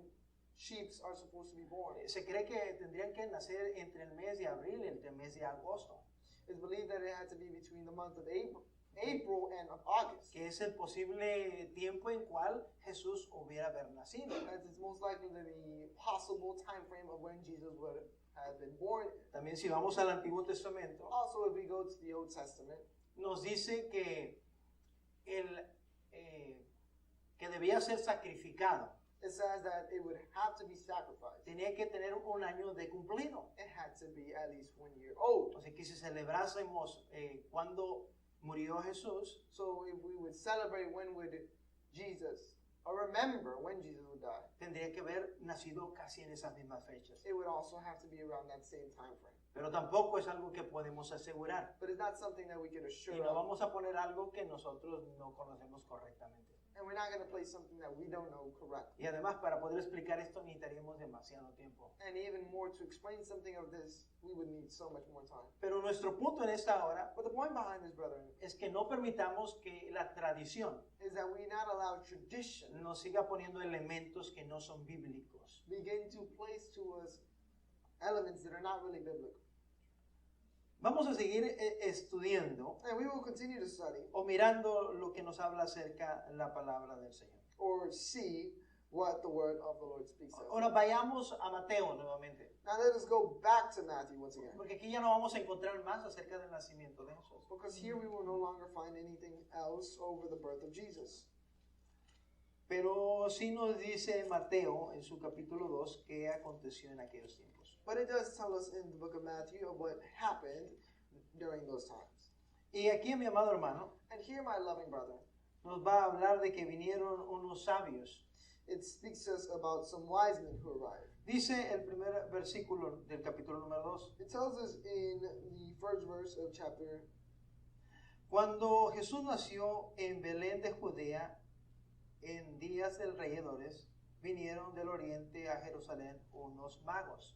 sheep are supposed to be born, se cree que tendrían que nacer entre el mes de abril y el mes de agosto, it's believed that it had to be between the month of April and of August. que es el posible tiempo en cual Jesús hubiera haber nacido. As it's most likely the possible time frame of when Jesus would have been born. También si vamos al Antiguo Testamento, Also, if we go to the Old Testament, nos dice que que debía ser sacrificado. it says that it would have to be sacrificed. Tenía que tener un año de cumplido. It had to be at least 1 year old. O sea que si celebrásemos cuando murió Jesús, So if we would celebrate when would Jesus, or remember when Jesus would die, tendría que haber nacido casi en esas mismas fechas. it would also have to be around that same time frame. Pero tampoco es algo que podemos asegurar. But it's not something that we can assure Y no of. vamos a poner algo que nosotros no conocemos correctamente. And we're not going to place something that we don't know correctly. Y además, para poder explicar esto necesitaríamos demasiado tiempo. And even more, to explain something of this, we would need so much more time. Pero nuestro punto en esta hora But the point behind this, brethren, es que no permitamos que la tradición is that we not allow tradition nos siga poniendo elementos que no son bíblicos. begin to place to us elements that are not really biblical. Vamos a seguir estudiando And we will continue to study o mirando lo que nos habla acerca de la palabra del Señor. or see what the word of the Lord speaks of. Ahora vayamos a Mateo nuevamente, Now let us go back to Matthew once again. porque aquí ya no vamos a encontrar más acerca del nacimiento de Jesús. Because here we will no longer find anything else over the birth of Jesus. Pero sí nos dice Mateo en su capítulo 2 qué aconteció en aquellos tiempos. But it does tell us in the book of Matthew of what happened during those times. Y aquí mi amado hermano And here, my loving brother, nos va a hablar de que vinieron unos sabios. it speaks to us about some wise men who arrived. Dice el primer versículo del capítulo número 2. It tells us in the first verse of chapter, Cuando Jesús nació en Belén de Judea, en días del rey Herodes, vinieron del oriente a Jerusalén unos magos.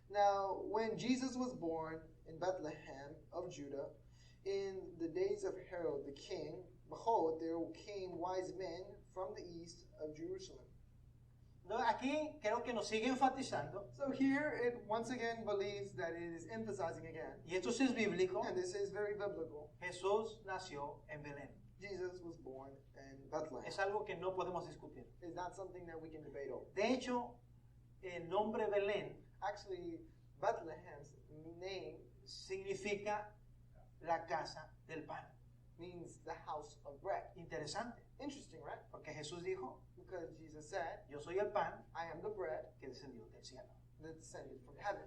now when Jesus was born in Bethlehem of Judah, in the days of Herod the king, behold, there came wise men from the east of Jerusalem. No, aquí creo que nos sigue enfatizando, So here it once again believes that it is emphasizing again, y esto sí es bíblico, and this is very biblical. Jesús nació en Belén. Jesus was born in Bethlehem. Es algo que no podemos discutir. It's not something that we can debate over. De hecho, el nombre Belén Actually, Bethlehem's name significa la casa del pan. means the house of bread. Interesante, Interesting, right? porque Jesús dijo, Because Jesus said, yo soy el pan I am the bread que descendió del cielo. that descended from heaven.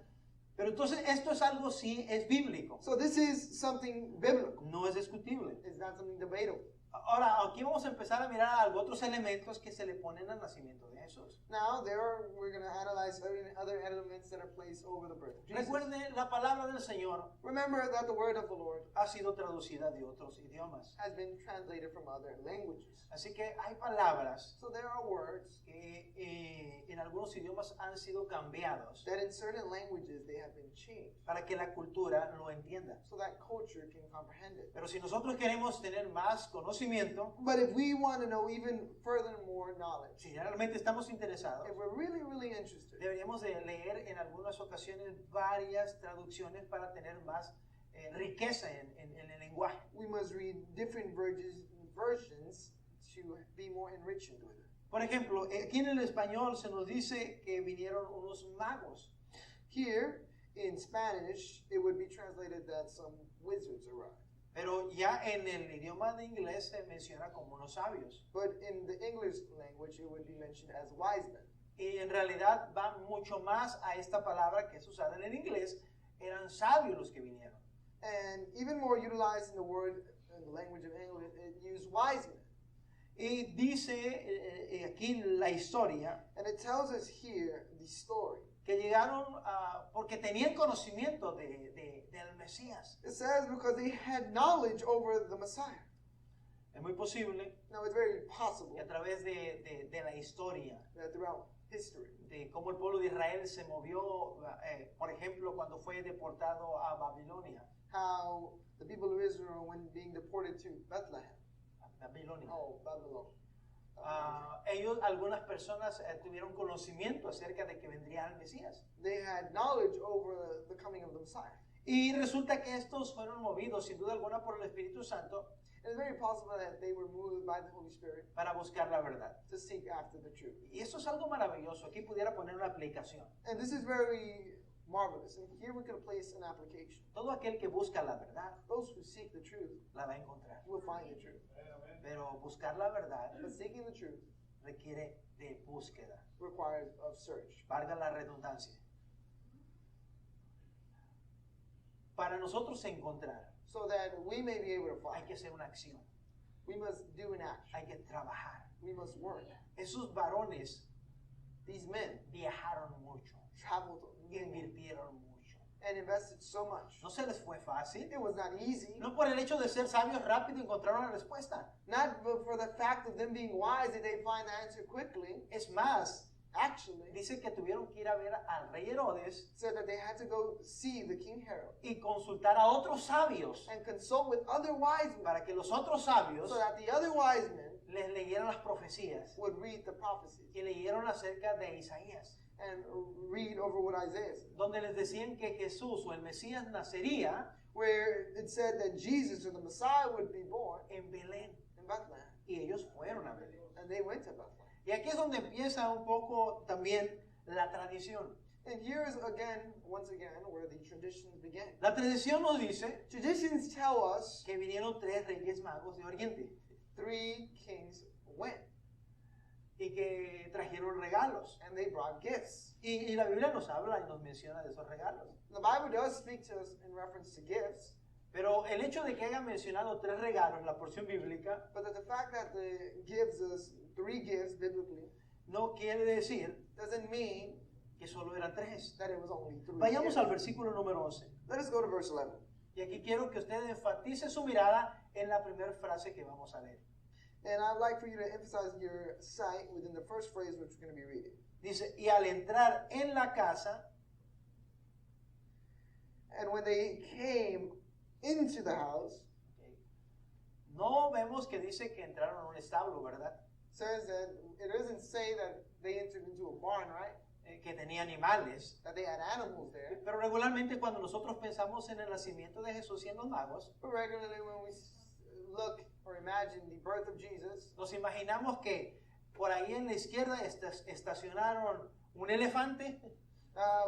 Pero entonces esto es algo sí, es bíblico, So this is something biblical. no es discutible. It's not something debatable. Ahora, aquí vamos a empezar a mirar algo, otros elementos que se le ponen al nacimiento de Jesús. Now, we're going to analyze other elements that are placed over the birth of Jesus. Recuerde, la palabra del Señor Remember that the word of the Lord ha sido traducida de otros idiomas. has been translated from other languages. Así que hay palabras So there are words que en algunos idiomas han sido cambiados that in certain languages they have been changed para que la cultura lo entienda. so that culture can comprehend it. Pero si nosotros queremos tener más conocimiento, But if we want to know even furthermore knowledge, si realmente estamos interesados, if we're really, really interested, deberíamos de leer en algunas ocasiones varias traducciones para tener más riqueza en el lenguaje. we must read different versions to be more enriched with it. Por ejemplo, aquí en el español se nos dice que vinieron unos magos. Here in Spanish, it would be translated that some wizards arrived. Pero ya en el idioma de inglés se menciona como unos sabios. But in the English language, it would be mentioned as wise men. Y en realidad va mucho más a esta palabra que es usada en el inglés. Eran sabios los que vinieron. And even more utilized in the word, in the language of English, it used wise men. Y dice aquí la historia And it tells us here the story. que llegaron porque tenían conocimiento del Mesías. It says because they had knowledge over the Messiah. Es muy posible Now, it's very possible que a través de la historia, that throughout history, de cómo el pueblo de Israel se movió, por ejemplo, cuando fue deportado a Babilonia. how the people of Israel, when being deported to Bethlehem, Babilonia. Babylon, Algunas personas tuvieron conocimiento acerca de que vendría el Mesías. they had knowledge over the coming of the Messiah. Y resulta que estos fueron movidos, sin duda alguna, por el Espíritu Santo And it's very possible that they were moved by the Holy Spirit para buscar la verdad. to seek after the truth. Y eso es algo maravilloso. Aquí pudiera poner una aplicación. And this is very marvelous. And here we can place an application. Todo aquel que busca la verdad Those who seek the truth la va a encontrar. will find the truth. Pero buscar la verdad But seeking the truth requiere de búsqueda. requires of search. Valga la redundancia. Para nosotros encontrar, So that we may be able to hay find. que hacer una acción. We must do an action. Hay que trabajar. We must work. Esos varones These men viajaron mucho, traveled invirtieron mucho. and invested so much. No se les fue fácil. It was not easy. No por el hecho de ser sabios rápido encontraron la respuesta. Not for the fact of them being wise did they find the answer quickly. Es más, Actually, dice que tuvieron que ir a ver al rey Herodes said that they had to go see the King Herod y consultar a otros sabios and consult with other wise men para que los otros sabios so that the other wise men les leyeran las profecías would read the prophecies que leyeron acerca de Isaías. and read over what Isaiah said, donde les decían que Jesús o el Mesías nacería where it said that Jesus or the Messiah would be born en Belén. in Bethlehem. Y ellos fueron a Belén. And they went to Bethlehem. Y aquí es donde empieza un poco también la tradición. And here is again, once again, where the traditions begin. La tradición nos dice Traditions tell us que vinieron 3 reyes magos de Oriente 3 kings went, y que trajeron regalos. and they brought gifts. Y la Biblia nos habla y nos menciona de esos regalos. The Bible does speak to us in reference to gifts, Pero el hecho de que haya mencionado 3 regalos en la porción bíblica but the fact that it gives us 3 gifts biblically no quiere decir doesn't mean que solo eran 3. that it was only 3 Vayamos gifts. al versículo número 11. Let us go to verse 11. Y aquí quiero que usted enfatice su mirada en la primera frase que vamos a leer. And I'd like for you to emphasize your sight within the first phrase which we're going to be reading. Dice, y al entrar en la casa, And when they came into the house, no vemos que dice que entraron a un establo, ¿verdad? says that it doesn't say that they entered into a barn, right? Que tenía animales. That they had animals there. Pero regularmente cuando nosotros pensamos en el nacimiento de Jesús y en los magos, But regularly when we look or imagine the birth of Jesus, nos imaginamos que por ahí en la izquierda estacionaron un elefante,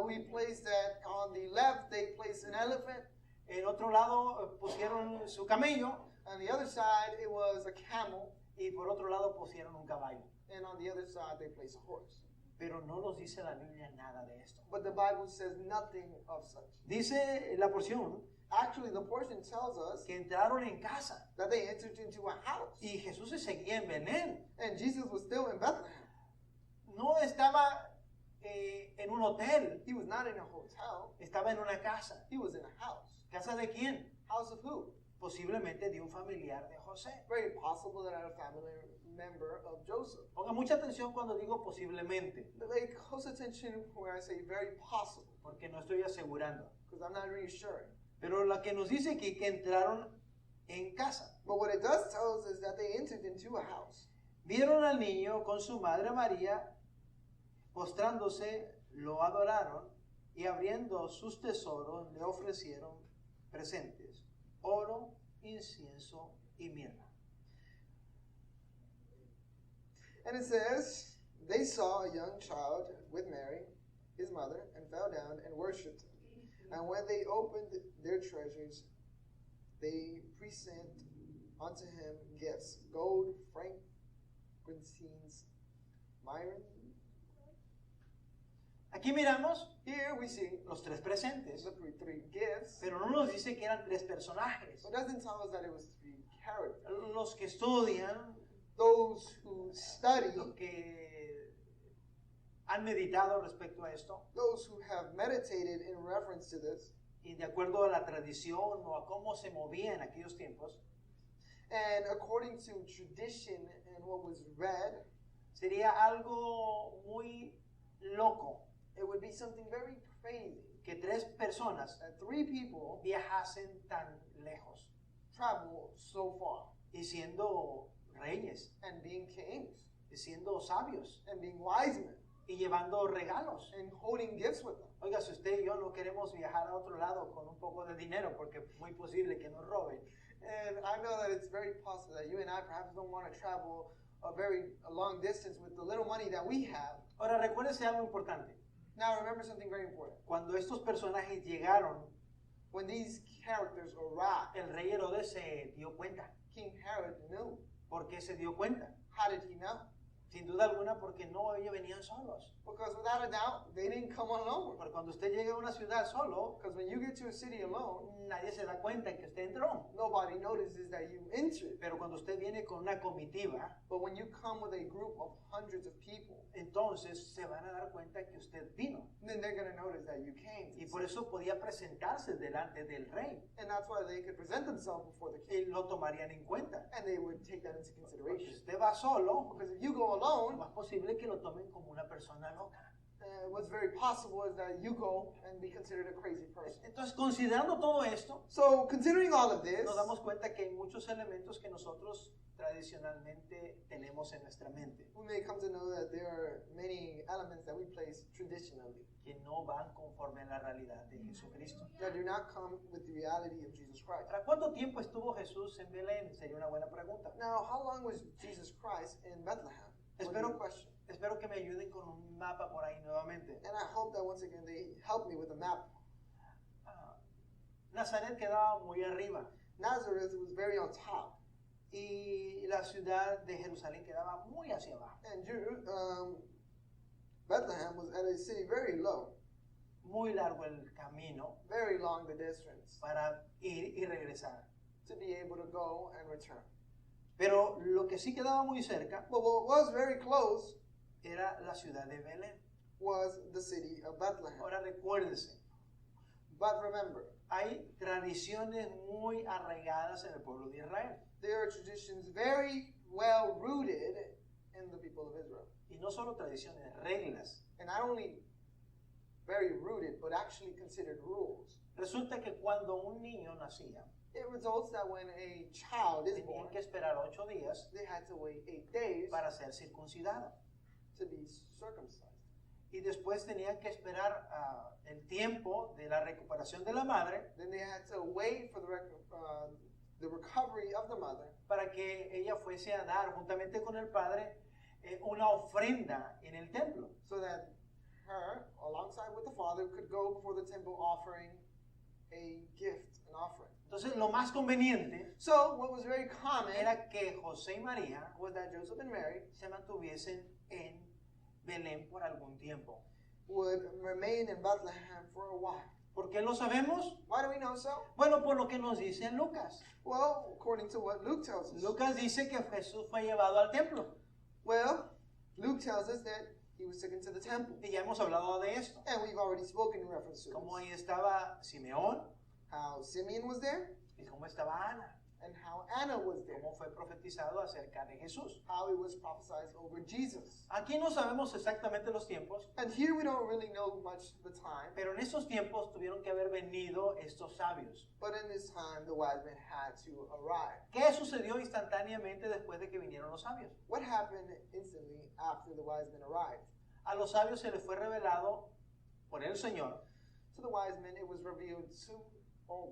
we place that on the left, they place an elephant. en otro lado pusieron su camello On the other side, it was a camel. y por otro lado pusieron un caballo. And on the other side, they place a horse. Pero no nos dice la Biblia nada de esto. But the Bible says nothing of such. Dice la porción Actually, the portion tells us que entraron en casa that they entered into a house. y Jesús se seguía en Belén. And Jesus was still in Bethlehem. No estaba en un hotel, He was not in a hotel. estaba en una casa. He was in a house. ¿Casa de quién? House of who? Posiblemente de un familiar de José. Very possible that a family member of Joseph. Ponga mucha atención cuando digo posiblemente, Pay close attention where I say very possible, porque no estoy asegurando. because I'm not really sure. Pero la que nos dice aquí que entraron en casa. But what it does tell us is that they entered into a house. Vieron al niño con su madre María, postrándose, lo adoraron y abriendo sus tesoros le ofrecieron presentes, oro, incienso y mirra. And it says, they saw a young child with Mary, his mother, and fell down and worshipped him. And when they opened their treasures, they present unto him gifts, gold, frankincense, myrrh. Aquí miramos Here we see los 3 presentes, the three gifts, pero no nos dice que eran 3 personajes. but it doesn't tell us that it was 3 characters. Los que estudian, Those who study, los que han meditado respecto a esto, those who have meditated in reference to this, y de acuerdo a la tradición o a cómo se movía en aquellos tiempos, and according to tradition and what was read, sería algo muy loco it would be something very crazy que 3 personas that 3 people viajasen tan lejos travel so far y siendo reyes, and being kings y siendo sabios and being wise men y llevando regalos. and holding gifts with them. Oiga, si usted y yo no queremos viajar a otro lado con un poco de dinero porque es muy posible que nos roben, And I know that it's very possible that you and I perhaps don't want to travel a long distance with the little money that we have. ahora recuérdese algo importante. Now remember something very important. Cuando estos personajes llegaron, When these characters arrived, el rey Herodes se dio cuenta. King Herod knew. ¿Por qué se dio cuenta? How did he know? Sin duda alguna porque no ellos venían solos. Because without a doubt, they didn't come alone. Porque cuando usted llega a una ciudad solo, Because when you get to a city alone, nadie se da cuenta que usted entró. nobody notices that you entered. Pero cuando usted viene con una comitiva, But when you come with a group of hundreds of people, entonces se van a dar cuenta que usted vino. then they're going to notice that you came. Y por eso podía presentarse delante del rey. And that's why they could present themselves before the king. Y lo tomarían en cuenta. And they would take that into Porque si consideration. usted va solo, Because if you go es alone, más posible que lo tomen como una persona loca. what's very possible is that you go and be considered a crazy person. Entonces, considerando todo esto, So, considering all of this, nos damos cuenta que hay muchos elementos que nosotros tradicionalmente tenemos en nuestra mente we may come to know that there are many elements that we place traditionally que no van conforme a la realidad de Jesucristo. that do not come with the reality of Jesus Christ. ¿Para cuánto tiempo estuvo Jesús en Belén? Sería una buena pregunta. Now, how long was Jesus Christ in Bethlehem? Would be a question. Espero que me ayuden con un mapa por ahí nuevamente. And I hope that once again they help me with a map. Nazaret quedaba muy arriba Nazareth was very on top, y la ciudad de Jerusalén quedaba muy hacia abajo. and Bethlehem was at a city very low, Muy largo el camino very long the distance para ir y regresar. to be able to go and return. Pero lo que sí quedaba muy cerca But what was very close era la ciudad de Belén. was the city of Bethlehem. Ahora recuérdense, But remember, hay tradiciones muy arraigadas en el pueblo de Israel. there are traditions very well rooted in the people of Israel. Y no solo tradiciones, reglas. And not only very rooted, but actually considered rules. Resulta que cuando un niño nacía, It results that when a child is born, tenían que esperar 8 días they had to wait 8 days para ser circuncidado. to be circumcised. Y después tenían que esperar el tiempo de la recuperación de la madre Then they had to wait for the recovery of the mother para que ella fuese a dar juntamente con el padre una ofrenda en el templo. so that her, alongside with the father, could go before the temple offering a gift, an offering. Entonces lo más conveniente So what was very common era que José y María was that Joseph and Mary se mantuviesen en Belén por algún tiempo. would remain in Bethlehem for a while. ¿Por qué lo sabemos? Why do we know so? Bueno, por lo que nos dice en Lucas. Well, according to what Luke tells us. Lucas dice que Jesús fue llevado al templo. Well, Luke tells us that he was taken to the temple. Y ya hemos hablado de esto. And we've already spoken in reference to Cómo this. ahí estaba Simeón How Simeon was there y cómo estaba Ana. and how Anna was there. Cómo fue profetizado acerca de Jesús. How it was prophesied over Jesus. Aquí no sabemos exactamente los tiempos, And here we don't really know much the time. pero en esos tiempos tuvieron que haber venido estos sabios. But in this time, the wise men had to arrive. ¿Qué sucedió instantáneamente después de que vinieron los sabios? What happened instantly after the wise men arrived? A los sabios se les fue revelado por el Señor To the wise men, it was revealed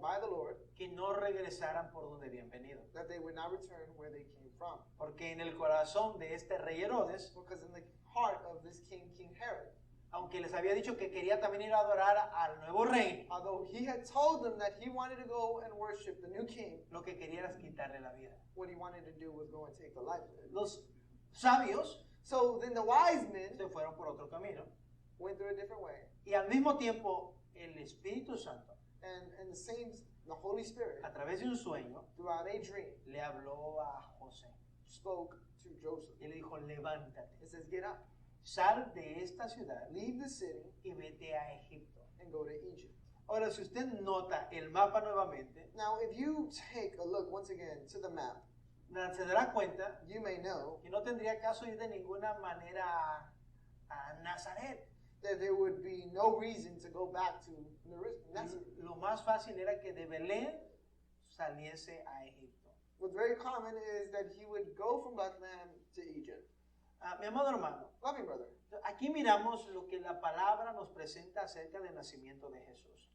by the Lord que no regresaran por donde habían venido. that they would not return where they came from. Porque en el corazón de este rey Herodes, Because in the heart of this king, King Herod, aunque les había dicho que quería también ir a adorar al nuevo rey, although he had told them that he wanted to go and worship the new king, lo que quería era quitarle la vida. what he wanted to do was go and take the life of it. Los sabios So then the wise men se fueron por otro camino went through a different way. y al mismo tiempo el Espíritu Santo, And the Holy Spirit, a través de un sueño, throughout a dream, le habló a José spoke to Joseph. y le dijo, levántate, It says, get up, sal de esta ciudad leave the city, y vete a Egipto. and go to Egypt. Ahora, si usted nota el mapa nuevamente, Now, if you take a look once again to the map, se dará cuenta you may know que no tendría caso ir de ninguna manera a Nazaret. that there would be no reason to go back to Nazareth. Lo más fácil era que de Belén saliese a Egipto. What's very common is that he would go from Bethlehem to Egypt. Mi amado hermano, Loving brother, aquí miramos lo que la palabra nos presenta acerca del nacimiento de Jesús,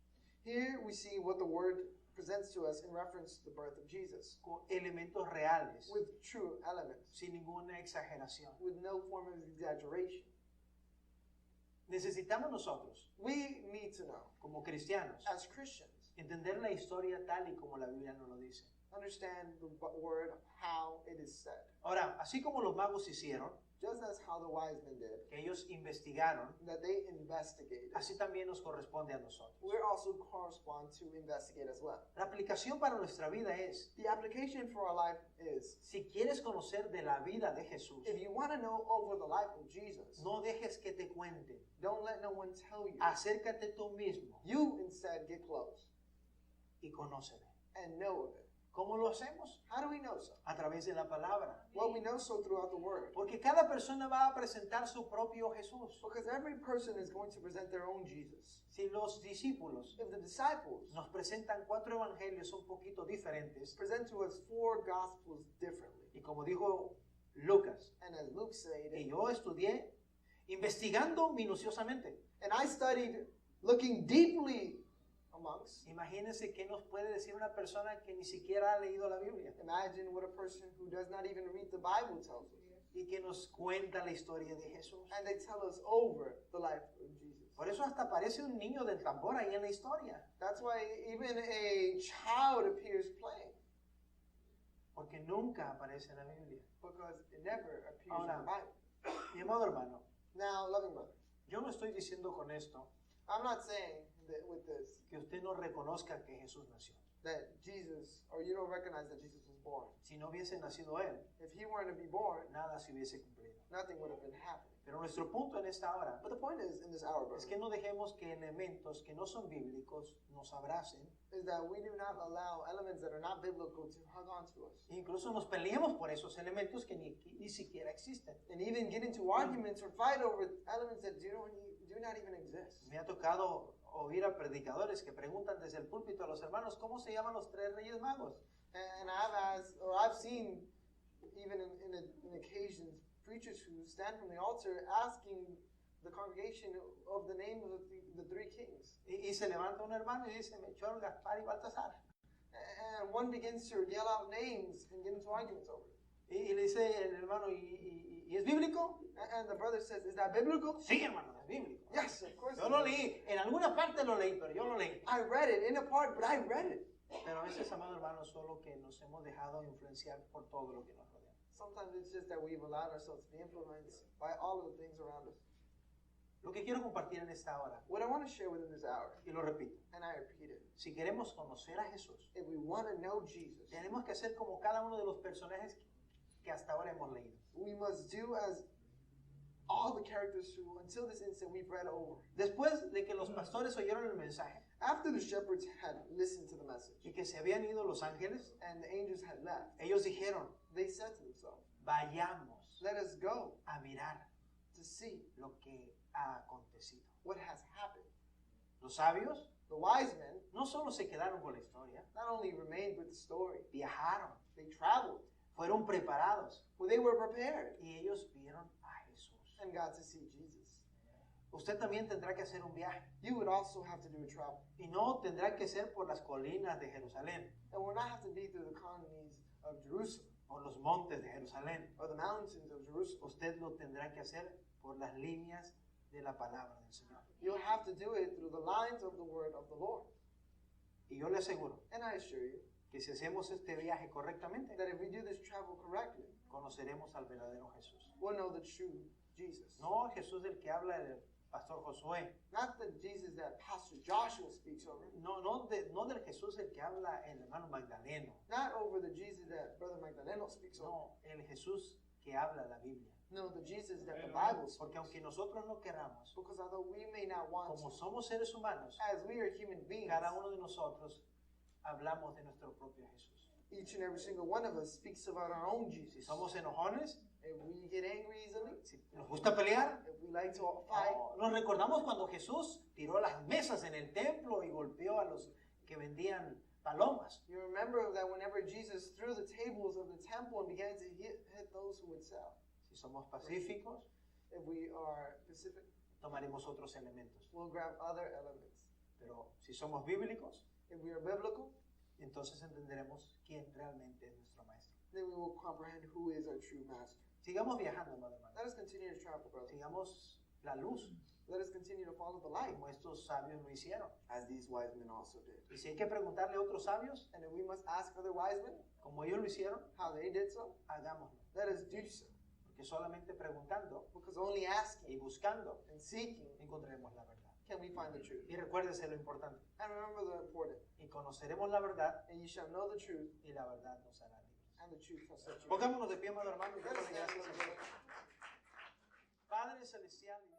here we see what the word presents to us in reference to the birth of Jesus, con elementos reales, with true elements, sin ninguna exageración. with no form of exaggeration. Necesitamos nosotros, We need to know, como cristianos, as Christians, entender la historia tal y como la Biblia nos lo dice. understand the word how it is said. Ahora, así como los magos hicieron, Just as how the wise men did, que ellos investigaron, that they investigated, así también nos corresponde a nosotros. we're also correspond to investigate as well. La aplicación para nuestra vida es, The application for our life is, si quieres conocer de la vida de Jesús, if you want to know over the life of Jesus, no dejes que te cuenten, don't let no one tell you. acércate tú mismo You instead get close y conócele. and know of it. ¿Cómo lo hacemos? How do we know so? A través de la palabra. Well, we know so throughout the Word. Porque cada persona va a presentar su propio Jesús. Because every person is going to present their own Jesus. Si los discípulos If the disciples nos presentan 4 evangelios un poquito diferentes, present to us 4 Gospels differently, y como dijo Lucas, and as Luke said, y yo estudié investigando minuciosamente. and I studied looking deeply amongst, Imagínense qué nos puede decir una persona que ni siquiera ha leído la Biblia imagine what a person who does not even read the Bible tells us. y que nos cuenta la historia de Jesús. And they tell us over the life of Jesus. Por eso hasta aparece un niño del tambor ahí en la historia, That's why even a child appears playing, porque nunca aparece en la Biblia. because it never appears in Ahora, the Bible. mi amado hermano, Now, loving brother, yo no estoy diciendo con esto I'm not saying that with this que usted no reconozca que Jesús nació. that Jesus, or you don't recognize that Jesus was born. Si no hubiese nacido Él, If he weren't to be born, nada se hubiese cumplido. nothing would have been happening. Pero nuestro punto en esta hora But the point is, in this hour, es brother, que no dejemos que elementos que no son bíblicos nos abracen. is that we do not allow elements that are not biblical to hug onto us. Incluso nos peleemos por esos elementos que ni siquiera existen. And even get into arguments or fight over elements that do not even exist. Me ha tocado oír a predicadores que preguntan desde el púlpito a los hermanos cómo se llaman los 3 Reyes Magos. And I've seen, even in occasions, preachers who stand from the altar asking the congregation of the names of the 3 kings. Y se levanta un hermano y dice Melchor, Gaspar y Baltasar. And one begins to yell out names and get into arguments over it. Y le dice el hermano, ¿y es bíblico? And the brother says, is that biblical? Sí, hermano, es bíblico. Yes, of course. Yo lo leí, en alguna parte lo leí, pero yo lo leí. I read it in a part, but I read it. Pero a veces, amado hermano, solo que nos hemos dejado influenciar por todo lo que nos rodea. Sometimes it's just that we've allowed ourselves to be influenced by all of the things around us. Lo que quiero compartir en esta hora, What I want to share within this hour, y lo repito, and I repeat it, si queremos conocer a Jesús, if we want to know Jesus, tenemos que hacer como cada uno de los personajes que hasta ahora hemos leído. we must do as all the characters who, until this instant, we've read over. Después de que los pastores oyeron el mensaje After the shepherds had listened to the message y que se habían ido los ángeles, and the angels had left, ellos dijeron, they said to themselves, vayamos let us go a mirar to see lo que ha acontecido. what has happened. Los sabios The wise men no solo se quedaron con la historia, not only remained with the story, viajaron, they traveled, fueron preparados well, they were prepared y ellos vieron a Jesús. and got to see Jesus. Usted también tendrá que hacer un viaje You would also have to do a travel. y no tendrá que ser por las colinas de Jerusalén, And will not have to be through the colonies of Jerusalem por los montes de Jerusalén. or the mountains of Jerusalem. Usted lo tendrá que hacer por las líneas de la palabra del Señor. You'll have to do it through the lines of the word of the Lord. Y yo le aseguro And I assure you que si hacemos este viaje correctamente, that if we do this travel correctly, conoceremos al verdadero Jesús. we'll know the true Jesus. No el Jesús del que habla el pastor Josué. Not the Jesus that Pastor Joshua speaks over. No del Jesús del que habla el hermano Magdaleno. Not over the Jesus that Brother Magdaleno speaks over. No, el Jesús que habla la Biblia. No, the Jesus that the Bible speaks. Porque aunque nosotros no querramos, Because although we may not want como to, somos seres humanos, as we are human beings, cada uno de nosotros hablamos de nuestro propio Jesús. each and every single one of us speaks about our own Si Jesus. somos enojones, If we get angry easily, si nos gusta pelear, if we like to fight, nos recordamos cuando Jesús tiró las mesas en el templo y golpeó a los que vendían palomas. you remember that whenever Jesus threw the tables of the temple and began to hit those who would sell. Si somos pacíficos, If we are pacific, tomaremos otros elementos. we'll grab other elements. Pero si somos bíblicos, If we are biblical, entonces entenderemos quién realmente es nuestro maestro. then we will comprehend who is our true master. Sigamos viajando, amado hermano. Let us continue to travel, brother. Sigamos la luz, Let us continue to follow the light, como estos sabios lo hicieron. as these wise men also did. Y si hay que preguntarle a otros sabios, And if we must ask other wise men como ellos lo hicieron, how they did so, hagámoslo. let us do so. Porque solamente preguntando Because only asking y buscando and seeking encontraremos la verdad. can we find the truth. Y recuérdese lo importante. And remember the important. Y conoceremos la verdad And you shall know the truth, y la verdad nos hará libres. and the truth shall set you free. Pongámonos de pie, amado hermano, y Let us démosle stand, gracias a brother. Dios. Padre Celestial y Dios.